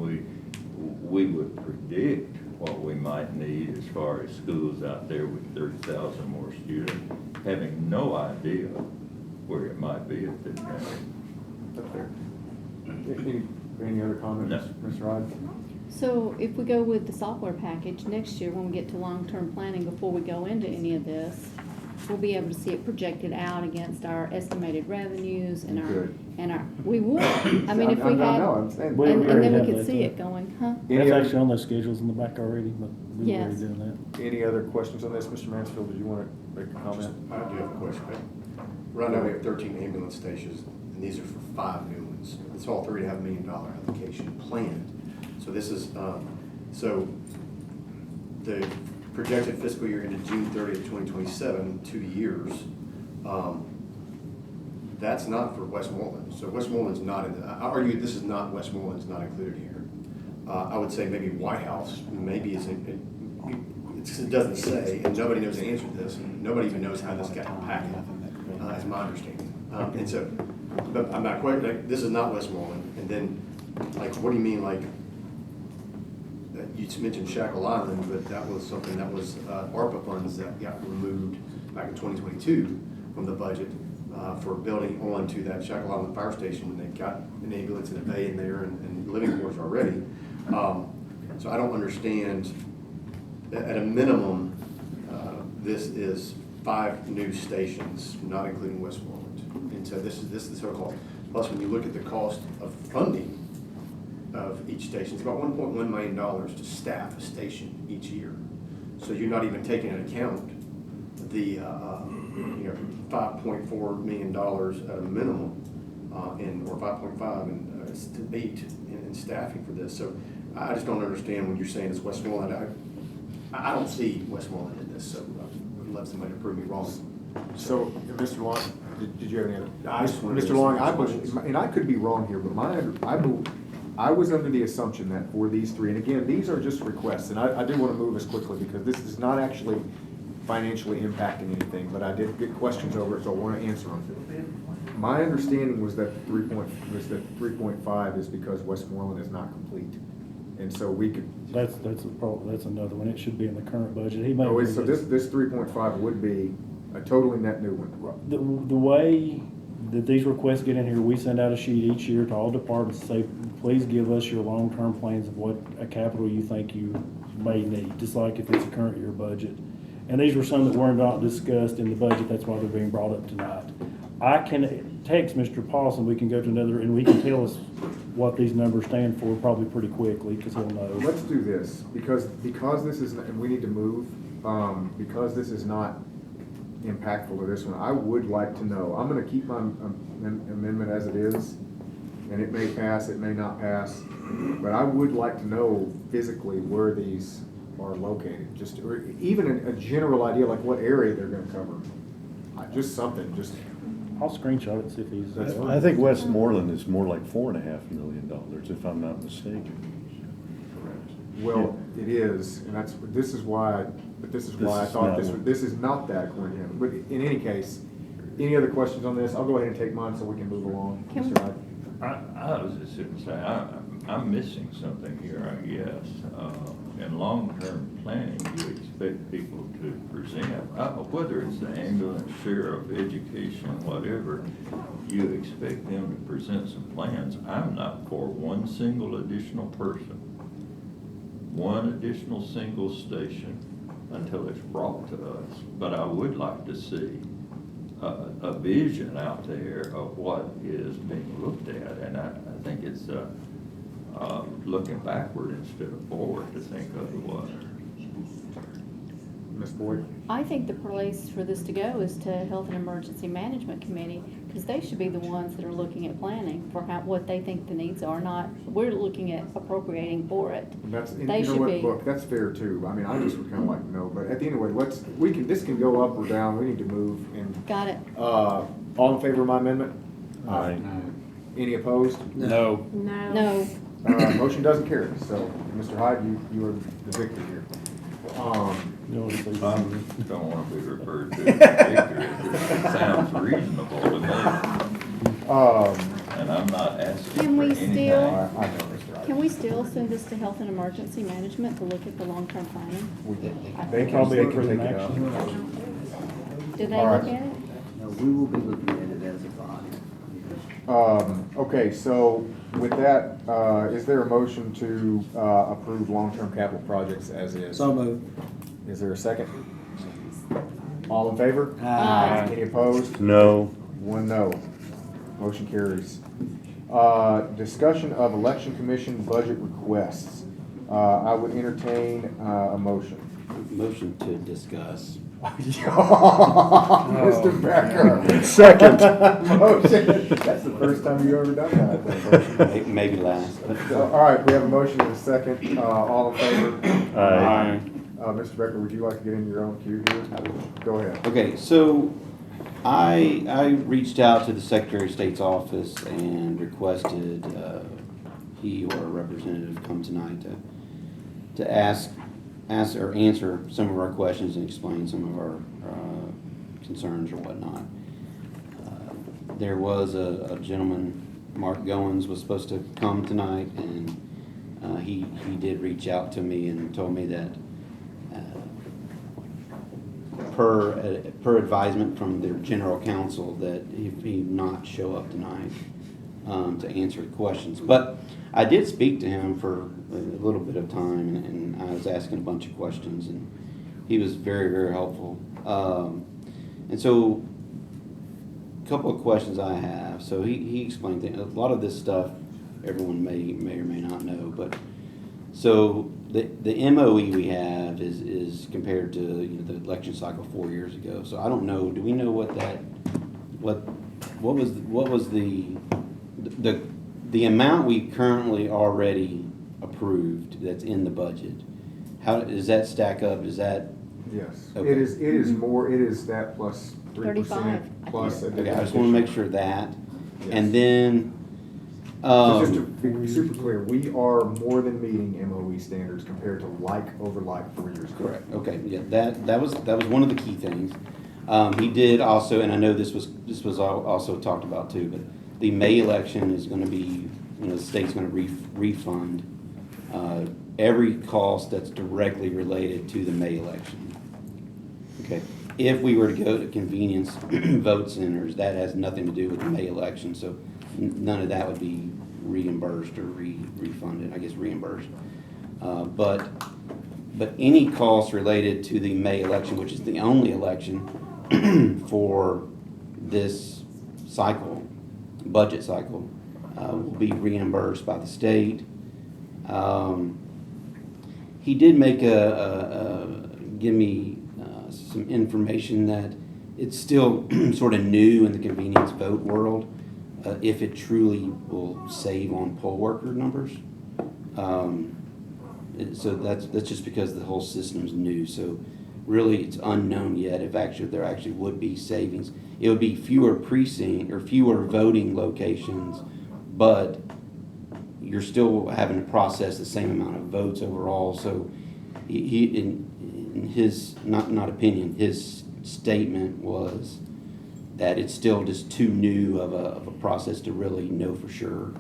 we would predict what we might need as far as schools out there with 30,000 more students, having no idea where it might be at the time. That's fair. Any other comments, Mr. Hyde? So if we go with the software package, next year when we get to long-term planning, before we go into any of this, we'll be able to see it projected out against our estimated revenues and we would. I mean, if we had, We and already then we have could that, see though. it going, huh? That's actually on those schedules in the back already, but we were already Yes. doing that. Any other questions on this, Mr. Mansfield? Did you want to make a comment? I do have a question. Right now, we have 13 ambulance stations, and these are for 5 new ones. It's all $3.5 million allocation planned. So this is, so the projected fiscal year ended June 30th, 2027, 2 years. That's not for Westmoreland. So Westmoreland's not in the, I argue this is not, Westmoreland's not included here. I would say maybe White House, maybe it doesn't say, and nobody knows the answer to this, and nobody even knows how this got packed, is my understanding. And so, but I'm not quite, like, this is not Westmoreland. And then, like, what do you mean, like, you mentioned Shackle Island, but that was something that was ARPA funds that got removed back in 2022 from the budget for building on to that Shackle Island fire station, when they've got an ambulance and a bay in there and living quarters already. So I don't understand, at a minimum, this is 5 new stations, not including Westmoreland. And so this is the so-called, plus when you look at the cost of funding of each station, it's about $1.1 million to staff a station each year. So you're not even taking into account the $5.4 million at a minimum, or 5.5 and 8 in staffing for this. So I just don't understand when you're saying it's Westmoreland. I don't see Westmoreland in this, so I would love somebody to prove me wrong. So, Mr. Long, did you have any other? I just wanted to Mr. Long, I questions. believe, and I could be wrong here, but I was under the assumption that for these 3, and again, these are just requests, and I do want to move us quickly because this is not actually financially impacting anything, but I did get questions over it, so I want to answer them. My understanding was that 3.5 is because Westmoreland is not complete, and so we could. That's a problem, that's another one, it should be in the current budget. He may. So this 3.5 would be a totally net new one. The way that these requests get in here, we send out a sheet each year to all departments to say, please give us your long-term plans of what a capital you think you may need, just like if it's a current year budget. And these were some that were not discussed in the budget, that's why they're being brought up tonight. I can text Mr. Paulson, we can go to another, and we can tell us what these numbers stand for probably pretty quickly, because he'll know. Let's do this, because this is, and we need to move, because this is not impactful to this one, I would like to know, I'm gonna keep my amendment as it is, and it may pass, it may not pass, but I would like to know physically where these are located, just, or even a general idea, like what area they're gonna cover. Just something, just. I'll screenshot it and see if he's. I think Westmoreland is more like $4.5 million, if I'm not mistaken. Well, it is, and this is why I thought this is not that according to him. But in any case, any other questions on this? I'll go ahead and take mine so we can move along. Mr. Hyde. I was just going to say, I'm missing something here, I guess. In long-term planning, you expect people to present, whether it's the ambulance, sheriff, education, whatever, you expect them to present some plans. I'm not for one single additional person, one additional single station until it's brought to us. But I would like to see a vision out there of what is being looked at, and I think it's looking backward instead of forward to think otherwise. Ms. Boyd? I think the place for this to go is to Health and Emergency Management Committee, because they should be the ones that are looking at planning for what they think the needs are, not, we're looking at appropriating for it. They should be. Look, that's fair too. I mean, I just would kind of like to know, but at the end of the way, this can go up or down. We need to move and. Got it. All in favor of my amendment? Aye. Any opposed? No. No. Motion doesn't carry. So, Mr. Hyde, you are the victor here. I don't want to be referred to as victor. It sounds reasonable to me. And I'm not asking Can for we anything. still- I know it's right. Can we still send this to Health and Emergency Management to look at the long-term planning? They can take it out. Did they All look right. at it? No, we will be looking at it as a body. Okay, so with that, is there a motion to approve long-term capital projects as is? So moved. Is there a second? All in favor? Aye. Any opposed? No. One no. Motion carries. Discussion of election commission budget requests. I would entertain a motion. Motion to discuss. Mr. Becker. Second. Motion. That's the first time you've ever done that, I think. Maybe last. All right, we have a motion and a second. All in favor? Aye. Mr. Becker, would you like to get in your own queue here? Go ahead. Okay, so I reached out to the Secretary of State's office and requested he or a representative come tonight to ask or answer some of our questions and explain some of our concerns or whatnot. There was a gentleman, Mark Goins, was supposed to come tonight, and he did reach out to me and told me that per advisement from their general counsel that if he not show up tonight to answer the questions. But I did speak to him for a little bit of time, and I was asking a bunch of questions, and he was very, very helpful. And so a couple of questions I have. So he explained that a lot of this stuff everyone may or may not know, but so the MOE we have is compared to the election cycle 4 years ago. So I don't know. Do we know what was the amount we currently already approved that's in the budget? How does that stack up? Is that Yes. okay. It is more. It is that plus 3% 35. plus. Okay, I just want to make sure that, Yes. and then. So just to be super clear, we are more than meeting MOE standards compared to like over like 4 years ago. Correct, okay, yeah, that was one of the key things. He did also, and I know this was also talked about too, but the May election is gonna be, the state's gonna refund every cost that's directly related to the May election. Okay, if we were to go to convenience vote centers, that has nothing to do with the May election, so none of that would be reimbursed or refunded, I guess reimbursed. But any costs related to the May election, which is the only election for this cycle, budget cycle, will be reimbursed by the state. He did make give me some information that it's still sort of new in the convenience vote world. If it truly will save on poll worker numbers. So that's just because the whole system's new. So really it's unknown yet if there actually would be savings. It would be fewer precinct or fewer voting locations, but you're still having to process the same amount of votes overall. So he in his not opinion, his statement was that it's still just too new of a process to really know for sure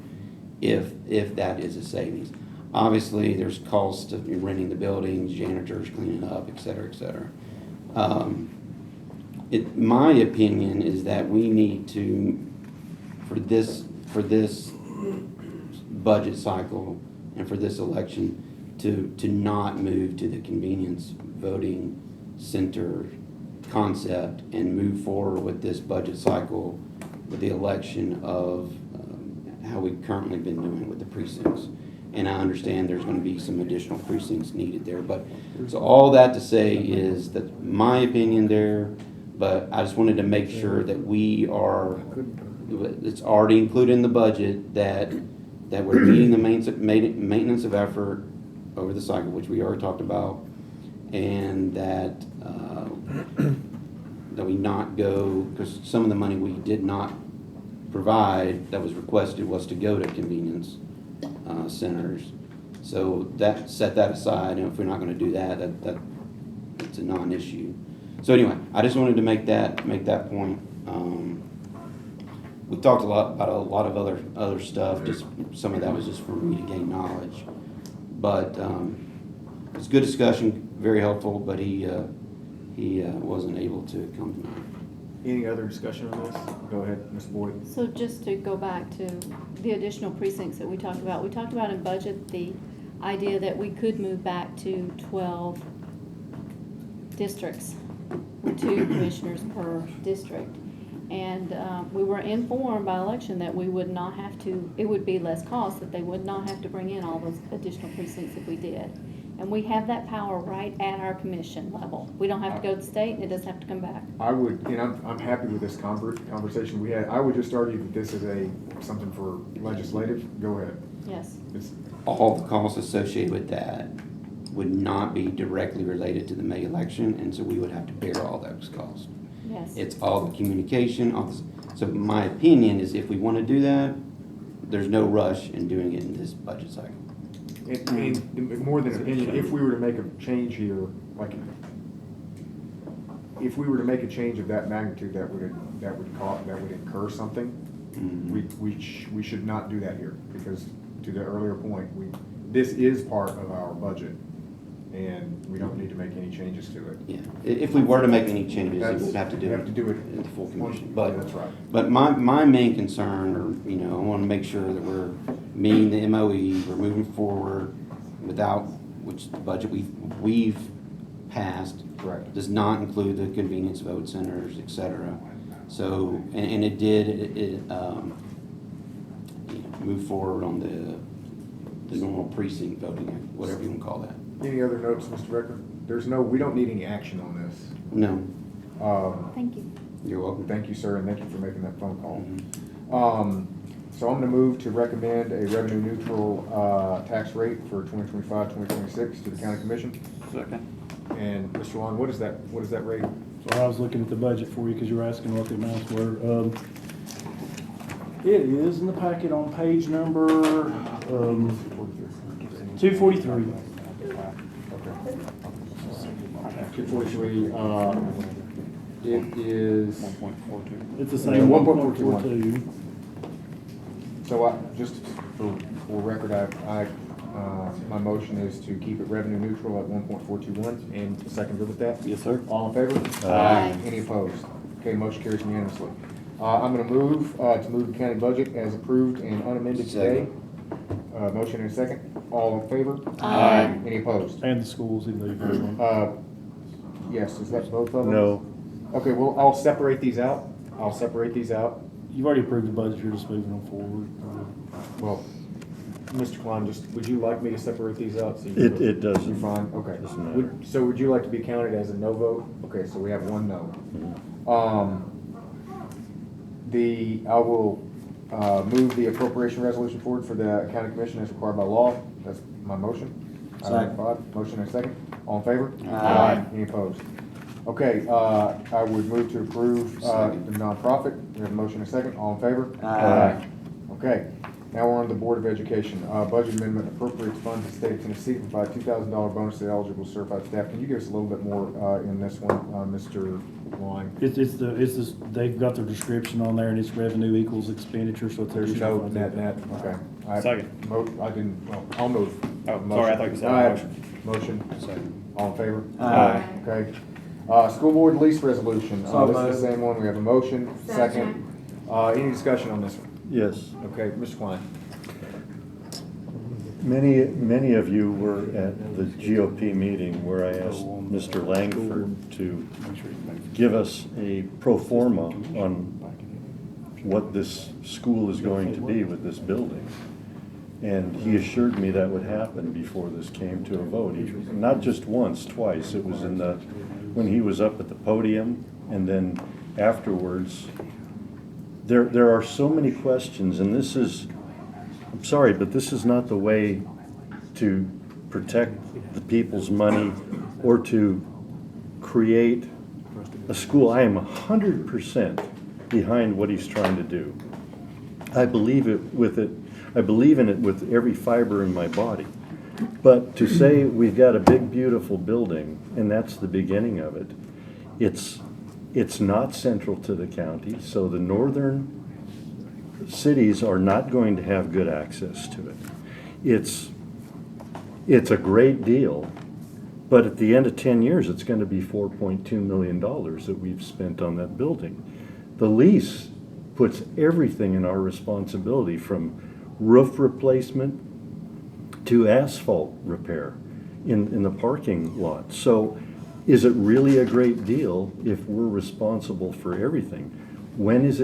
if that is a savings. Obviously, there's costs of renting the buildings, janitors cleaning up, et cetera, et cetera. My opinion is that we need to, for this budget cycle and for this election, to not move to the convenience voting center concept and move forward with this budget cycle with the election of how we've currently been doing with the precincts. And I understand there's going to be some additional precincts needed there. But so all that to say is that my opinion there, but I just wanted to make sure that it's already included in the budget that we're meeting the maintenance of effort over the cycle, which we already talked about, and that we not go, because some of the money we did not provide that was requested was to go to convenience centers. So set that aside, and if we're not going to do that it's a non-issue. So anyway, I just wanted to make that point. We talked a lot about a lot of other stuff, just some of that was just for me to gain knowledge. But it's a good discussion, very helpful, but he wasn't able to come tonight. Any other discussion on this? Go ahead, Ms. Boyd. So just to go back to the additional precincts that we talked about in budget the idea that we could move back to 12 districts with 2 commissioners per district. And we were informed by election that we would not have to, it would be less cost, that they would not have to bring in all those additional precincts if we did. And we have that power right at our commission level. We don't have to go to the state, and it doesn't have to come back. I would, and I'm happy with this conversation we had. I would just argue that this is something for legislative. Go ahead. Yes. All the costs associated with that would not be directly related to the May election, and so we would have to bear all those costs. Yes. It's all the communication, so my opinion is if we want to do that, there's no rush in doing it in this budget cycle. I mean, more than opinion, if we were to make a change here, like, if we were to make a change of that magnitude, that would incur something, we should not do that here, because to the earlier point, this is part of our budget, and we don't need to make any changes to it. Yeah, if we were to make any changes, we would have to do it in the full commission. But that's right. But my main concern, or I want to make sure that we're meeting the MOE, we're moving forward without, which the budget we've passed Correct. does not include the convenience vote centers, et cetera. So, and it did move forward on the normal precinct voting, whatever you want to call that. Any other notes, Mr. Director? We don't need any action on this. No. Thank you. You're welcome. Thank you, sir, and thank you for making that phone call. So I'm going to move to recommend a revenue neutral tax rate for 2025-2026 to the county commission. Second. And Mr. Long, what is that rate? So I was looking at the budget for you because you were asking what the amounts were. It is in the packet on page number 243. 243, it is 1.42. It's the same 1.42. So just for record, my motion is to keep it revenue neutral at 1.421, and seconded with that? Yes, sir. All in favor? Aye. Any opposed? Okay, motion carries unanimously. I'm going to move the county budget as approved and unamended today. Motion and a second. All in favor? Aye. Any opposed? And the schools in the Yes, is that both of them? No. Okay, well, I'll separate these out. You've already approved the budget, you're just moving them forward. Well, Mr. Klein, would you like me to separate these out? So It doesn't. You're fine, okay. Doesn't matter. So would you like to be counted as a no vote? Okay, so we have one no. I will move the appropriation resolution forward for the county commission as required by law. That's my motion. Item 5, motion and a second. All in favor? Aye. Any opposed? Okay, I would move to approve the nonprofit. We have a motion and a second. All in favor? Aye. Okay, now we're on the Board of Education. Budget amendment appropriates funds to the state of Tennessee to provide $2,000 bonus to eligible certified staff. Can you give us a little bit more in this one, Mr. Wine? They've got their description on there, and it's revenue equals expenditure, so it's. There's no net, okay. Second. I'll move. Oh, sorry, I thought you said Motion. Second. All in favor? Aye. Okay. School board lease resolution. This is the same one. We have a motion, second. Any discussion on this one? Yes. Okay, Mr. Klein. Many of you were at the GOP meeting where I asked Mr. Langford to give us a pro forma on what this school is going to be with this building. And he assured me that would happen before this came to a vote. Not just once, twice. It was when he was up at the podium, and then afterwards. There are so many questions, and I'm sorry, but this is not the way to protect the people's money or to create a school. I am 100% behind what he's trying to do. I believe in it with every fiber in my body. But to say we've got a big, beautiful building, and that's the beginning of it, it's not central to the county, so the northern cities are not going to have good access to it. It's a great deal, but at the end of 10 years, it's going to be $4.2 million that we've spent on that building. The lease puts everything in our responsibility, from roof replacement to asphalt repair in the parking lot. So is it really a great deal if we're responsible for everything? When is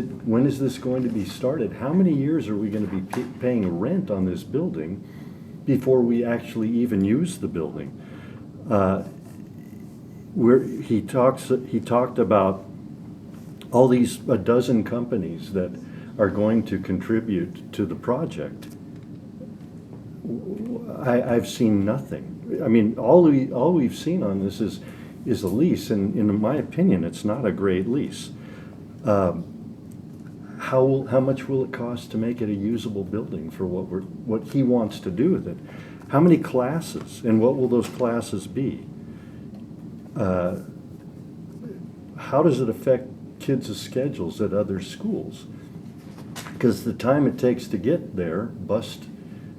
this going to be started? How many years are we going to be paying rent on this building before we actually even use the building? He talked about all these, a dozen companies that are going to contribute to the project. I've seen nothing. I mean, all we've seen on this is a lease, and in my opinion, it's not a great lease. How much will it cost to make it a usable building for what he wants to do with it? How many classes, and what will those classes be? How does it affect kids' schedules at other schools? Because the time it takes to get there, bust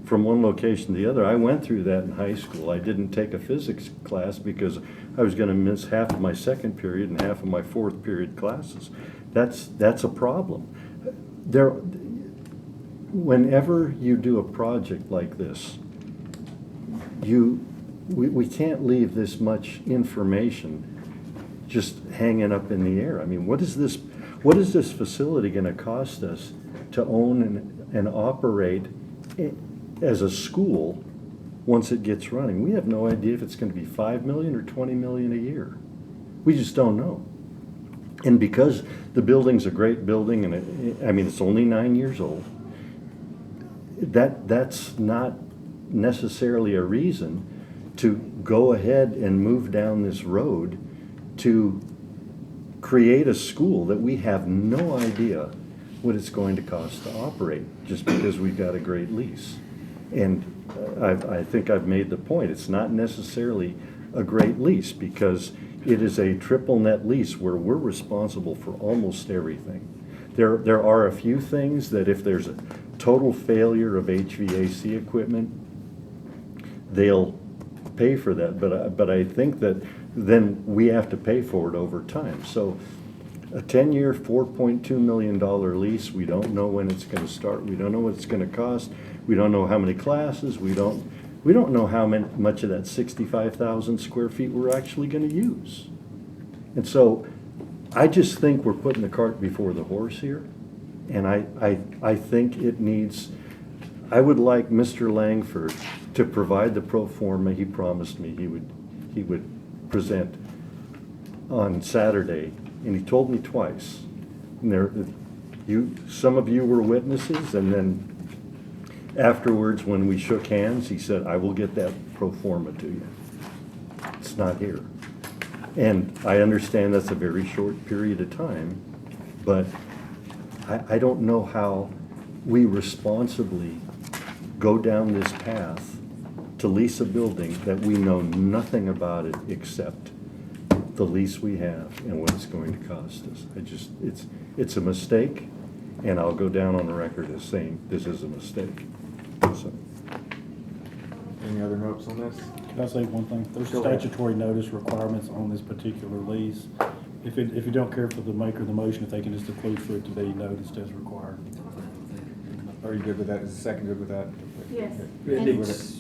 from one location to the other. I went through that in high school. I didn't take a physics class because I was going to miss half of my second period and half of my fourth period classes. That's a problem. Whenever you do a project like this, we can't leave this much information just hanging up in the air. I mean, what is this facility going to cost us to own and operate as a school once it gets running? We have no idea if it's going to be $5 million or $20 million a year. We just don't know. And because the building's a great building, and it's only 9 years old, that's not necessarily a reason to go ahead and move down this road to create a school that we have no idea what it's going to cost to operate, just because we've got a great lease. And I think I've made the point, it's not necessarily a great lease, because it is a triple net lease where we're responsible for almost everything. There are a few things that if there's a total failure of HVAC equipment, they'll pay for that, but I think that then we have to pay for it over time. So a 10-year, $4.2 million lease, we don't know when it's going to start, we don't know what it's going to cost, we don't know how many classes, we don't know how much of that 65,000 square feet we're actually going to use. And so I just think we're putting the cart before the horse here, and I think it needs, I would like Mr. Langford to provide the pro forma he promised me he would present on Saturday, and he told me twice. And some of you were witnesses, and then afterwards when we shook hands, he said, I will get that pro forma to you. It's not here. And I understand that's a very short period of time, but I don't know how we responsibly go down this path to lease a building that we know nothing about it except the lease we have and what it's going to cost us. It's a mistake, and I'll go down on the record as saying this is a mistake. So. Any other notes on this? Can I say one thing? There's Go ahead. statutory notice requirements on this particular lease. If you don't care for the maker of the motion, if they can just include for it to be noticed as required. Are you good with that? Is the second good with that? Yes.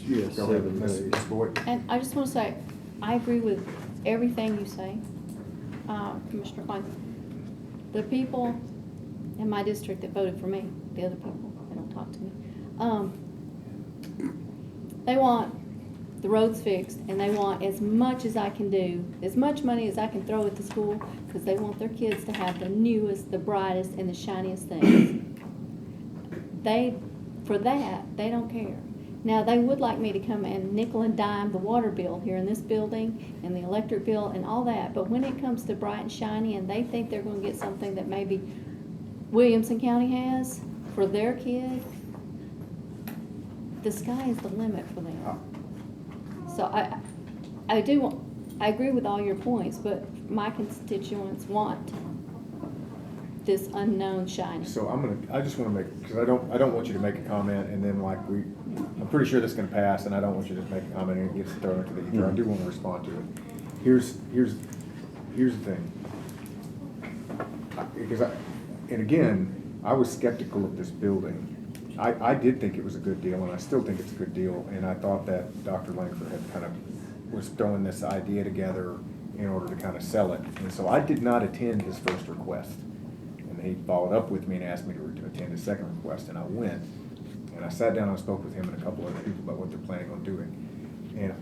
Yes. Go ahead, Ms. Boyd. And I just want to say, I agree with everything you say, Commissioner Klein. The people in my district that voted for me, the other people, they don't talk to me, they want the roads fixed, and they want as much as I can do, as much money as I can throw at the school, because they want their kids to have the newest, the brightest, and the shiniest things. For that, they don't care. Now, they would like me to come and nickel and dime the water bill here in this building and the electric bill and all that, but when it comes to bright and shiny and they think they're going to get something that maybe Williamson County has for their kid, the sky is the limit for them. So I agree with all your points, but my constituents want this unknown shiny. So I just wanna make, because I don't want you to make a comment and then I'm pretty sure this is gonna pass and I don't want you to make a comment and it gets thrown into the ether. I do wanna respond to it. Here's the thing. And again, I was skeptical of this building. I did think it was a good deal and I still think it's a good deal. And I thought that Dr. Langford had kind of was throwing this idea together in order to kind of sell it. And so I did not attend his first request. And he followed up with me and asked me to attend his second request, and I went. And I sat down and spoke with him and a couple other people about what they're planning on doing. And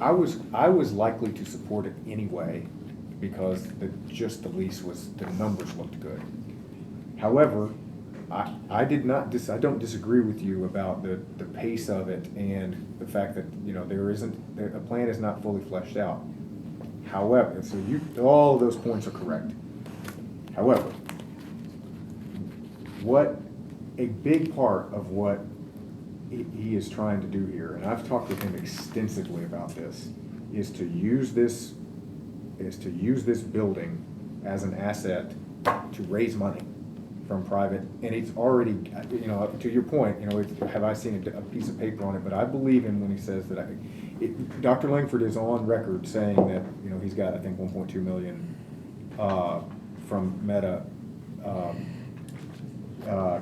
I was likely to support it anyway because the lease the numbers looked good. However, I don't disagree with you about the pace of it and the fact that, a plan is not fully fleshed out. However, so all of those points are correct. However, a big part of what he is trying to do here, and I've talked with him extensively about this, is to use this building as an asset to raise money from private, and it's already, to your point, have I seen a piece of paper on it, but I believe him when he says that Dr. Langford is on record saying that, he's got, I think, 1.2 million from Meta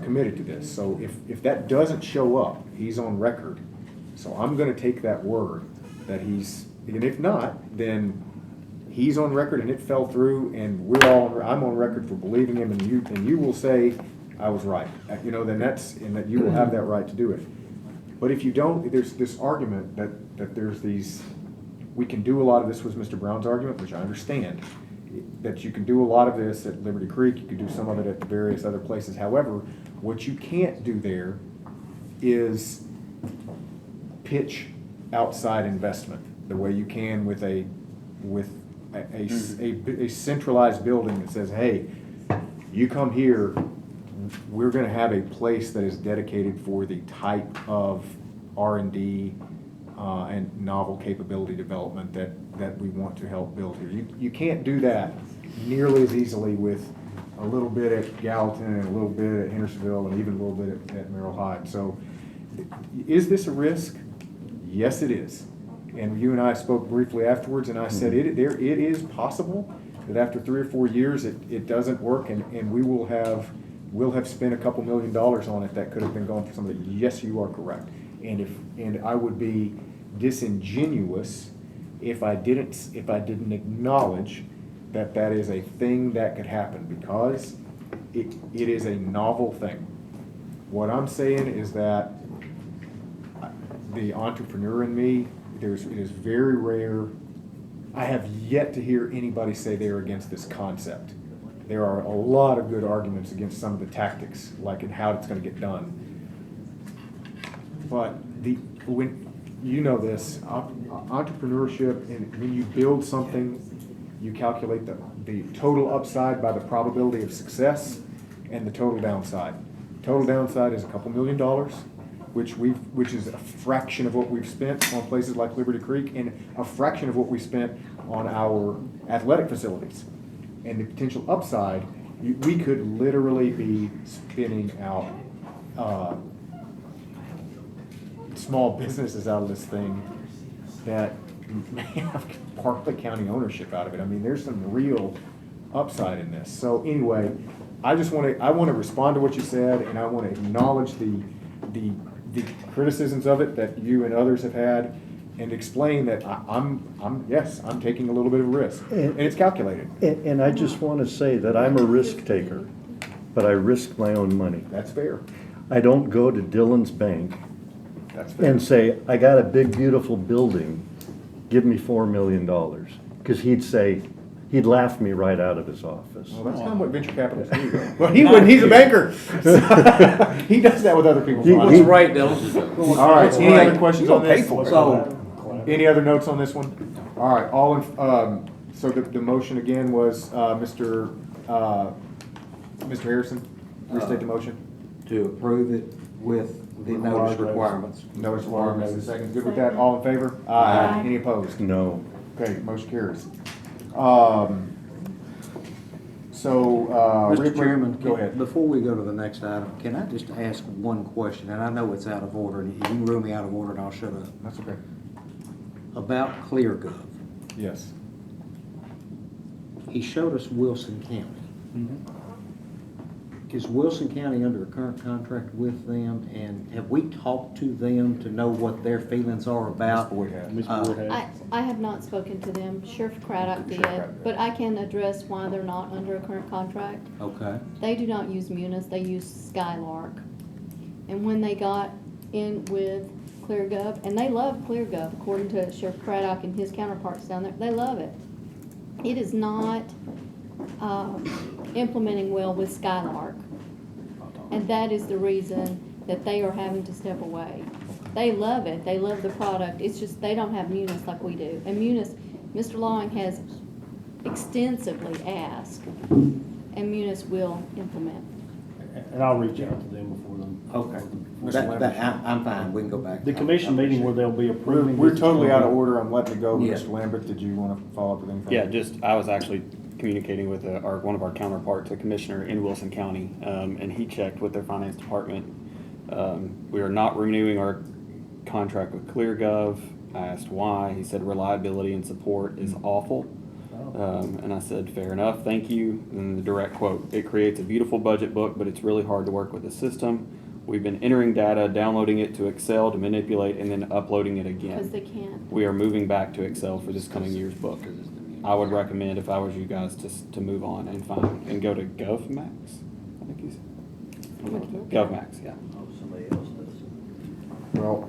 committed to this. So if that doesn't show up, he's on record. So I'm gonna take that word that and if not, then he's on record and it fell through and I'm on record for believing him and you will say, I was right. Then that you will have that right to do it. But if you don't, there's this argument that there's we can do a lot of this was Mr. Brown's argument, which I understand, that you can do a lot of this at Liberty Creek, you can do some of it at the various other places. However, what you can't do there is pitch outside investment the way you can with a centralized building that says, hey, you come here, we're going to have a place that is dedicated for the type of R&D and novel capability development that we want to help build here. You can't do that nearly as easily with a little bit at Gallatin and a little bit at Hendersonville and even a little bit at Merrill Hyde. So is this a risk? Yes, it is. And you and I spoke briefly afterwards, and I said it is possible that after 3 or 4 years it doesn't work, and we'll have spent a couple $1 million on it that could have been gone for somebody. Yes, you are correct. And I would be disingenuous if I didn't acknowledge that is a thing that could happen, because it is a novel thing. What I'm saying is that the entrepreneur in me, it is very rare. I have yet to hear anybody say they're against this concept. There are a lot of good arguments against some of the tactics, like in how it's going to get done. But when you know this, entrepreneurship, and when you build something, you calculate the total upside by the probability of success and the total downside. Total downside is a couple $1 million, which is a fraction of what we've spent on places like Liberty Creek and a fraction of what we spent on our athletic facilities. And the potential upside, we could literally be spinning out small businesses out of this thing that may have partly county ownership out of it. I mean, there's some real upside in this. So anyway, I want to respond to what you said, and I want to acknowledge the criticisms of it that you and others have had, and explain that I'm taking a little bit of a risk, and it's calculated. And I just want to say that I'm a risk taker, but I risk my own money. That's fair. I don't go to Dillon's bank That's fair. and say, I got a big, beautiful building, give me $4 million. Because he'd laugh me right out of his office. Well, that's not what venture capitalists do. Well, he's a banker. He does that with other people's money. What's right, Dylan? All right, any other questions on this? So, Any other notes on this one? All right, so the motion again was, Mr. Harrison, restate the motion. To approve it With the notice requirements. Notice requirements, is second, good with that, all in favor? Aye. Any opposed? No. Okay, motion carries. So, Mr. Chairman, go ahead. before we go to the next item, can I just ask one question? And I know it's out of order, and you can rule me out of order and I'll shut up. That's okay. About ClearGov. Yes. He showed us Wilson County. Is Wilson County under a current contract with them, and have we talked to them to know what their feelings are about? Ms. Boyd has. I have not spoken to them. Sheriff Craddock did, but I can address why they're not under a current contract. Okay. They do not use Munis, they use Skylark. And when they got in with ClearGov, and they love ClearGov, according to Sheriff Craddock and his counterparts down there, they love it. It is not implementing well with Skylark. And that is the reason that they are having to step away. They love it, they love the product, it's just they don't have Munis like we do. And Munis, Mr. Long has extensively asked, and Munis will implement. And I'll reach out to them before them. Okay. I'm fine, we can go back. The commission meeting where they'll be approving. We're totally out of order, I'm letting it go. Yeah. Mr. Lambert, did you want to follow up with anything? Yeah, I was actually communicating with one of our counterparts, a commissioner in Wilson County, and he checked with their finance department. We are not renewing our contract with ClearGov. I asked why. He said reliability and support is awful. And I said, fair enough, thank you. And the direct quote, it creates a beautiful budget book, but it's really hard to work with the system. We've been entering data, downloading it to Excel to manipulate, and then uploading it again. Because they can't. We are moving back to Excel for this coming year's book. I would recommend, if I was you guys, to move on and go to GovMax. I think he's GovMax, yeah. Oh, somebody else does. Well,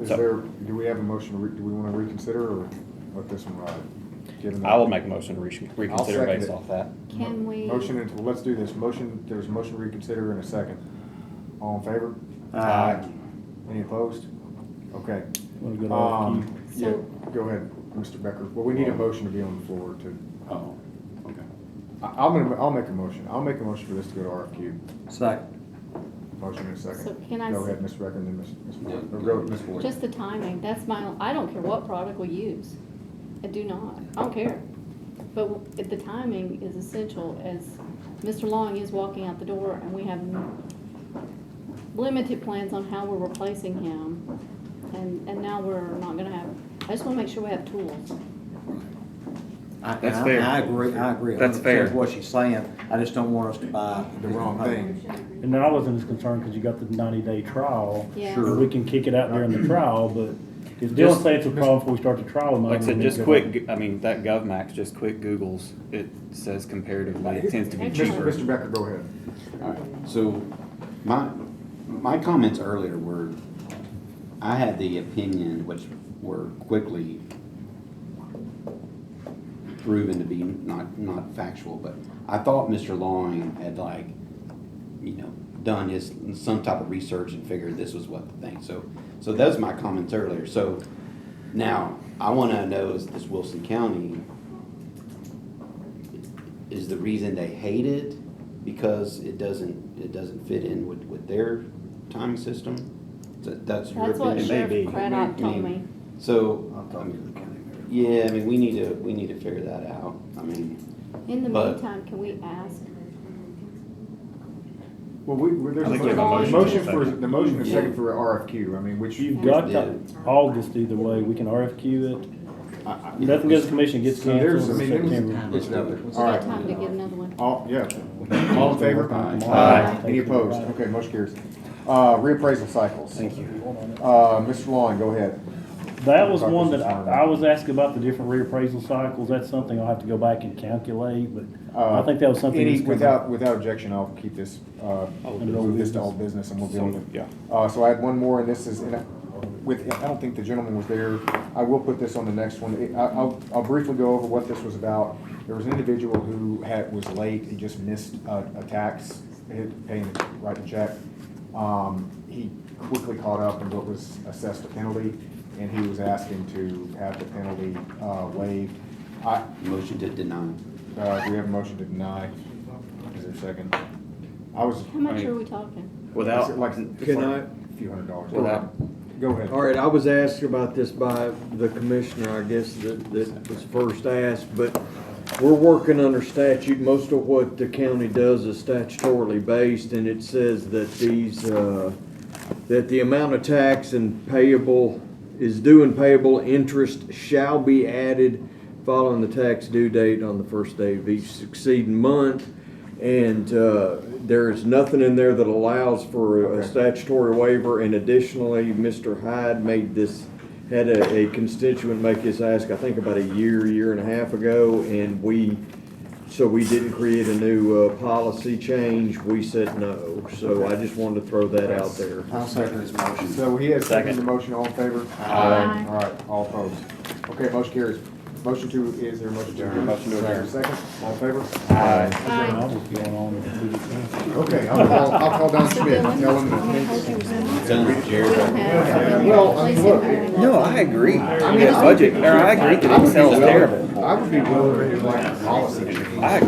do we have a motion, do we want to reconsider or let this one ride? I will make a motion to reconsider second based it. off that. Can we? Let's do this. There's a motion to reconsider in a second. All in favor? Aye. Any opposed? Okay. Want to go to RFQ? Yeah, go ahead, Mr. Becker. Well, we need a motion to be on the floor to. Oh, okay. I'll make a motion. I'll make a motion for this to go to RFQ. Second. Motion in a second. So can I Go s- ahead, Mr. Becker, and then Ms. Boyd. Or go with Ms. Boyd. Just the timing, that's I don't care what product we use. I do not. I don't care. But if the timing is essential, as Mr. Long is walking out the door, and we have limited plans on how we're replacing him, and now we're not gonna have, I just wanna make sure we have tools. That's fair. I agree. That's fair. With what she's saying, I just don't want us to buy The wrong thing. And then I wasn't as concerned because you got the 90-day trial. Yeah. And we can kick it out during the trial, but if Dylan say it's a problem before we start the trial. Like I said, we just need to go quick, I mean, that GovMax, just quick Googles, it says comparatively, it tends to be cheaper. Mr. Becker, go ahead. All right, so my comments earlier were, I had the opinion, which were quickly proven to be not factual, but I thought Mr. Long had done some type of research and figured this was what the thing. So those are my comments earlier. So now I want to know, is this Wilson County, is the reason they hate it because it doesn't fit in with their timing system? That's your That's what opinion? Sheriff Craddock told me. So, yeah, I mean, we need to figure that out. I mean, In the but- meantime, can we ask? Well, there's I a think we have a motion motion. for, the motion is second for RFQ, I mean, which. You've got Yeah. August either way. We can RFQ it. I- Nothing goes to commission, gets So there's- canceled in I mean, there's- September. it's nothing. We All got right. time to get another one. All in favor? Aye. Any opposed? Okay, motion carries. Reappraisal cycles. Thank you. Mr. Long, go ahead. That was one that I was asking about the different reappraisal cycles. That's something I'll have to go back and calculate, but I think that was something. that's coming. Without objection, I'll keep this, move this to old business and we'll be able to. Yeah. So I had one more, and this is, I don't think the gentleman was there. I will put this on the next one. I'll briefly go over what this was about. There was an individual who was late, he just missed a tax, writing a check. He quickly caught up and what was assessed a penalty, and he was asking to have the penalty waived. Motion to deny. Do we have a motion to deny? Is there a second? How much are we talking? Without, Like, Can I, few $100s. Without- Go ahead. All right, I was asked about this by the commissioner, I guess, that was first asked, but we're working under statute. Most of what the county does is statutorily based, and it says that that the amount of tax and payable is due and payable interest shall be added following the tax due date on the first day of each succeeding month. And there is nothing in there that allows for a statutory waiver. And additionally, Mr. Hyde had a constituent make this ask, I think about a year and a half ago, and so we didn't create a new policy change. We said no. So I just wanted to throw that out there. I'll second his motion. So he has seconded the motion, all in favor? Aye. All right, all opposed. Okay, motion carries. Motion to, is there a motion to adjourn? Motion to adjourn. Second, all in favor? Aye. Okay, I'll call Don Schmidt, and tell him that. Well, I mean, look. No, I agree. I The budget, or I agree that Excel is terrible. I would be willing to do like a policy change. I agree.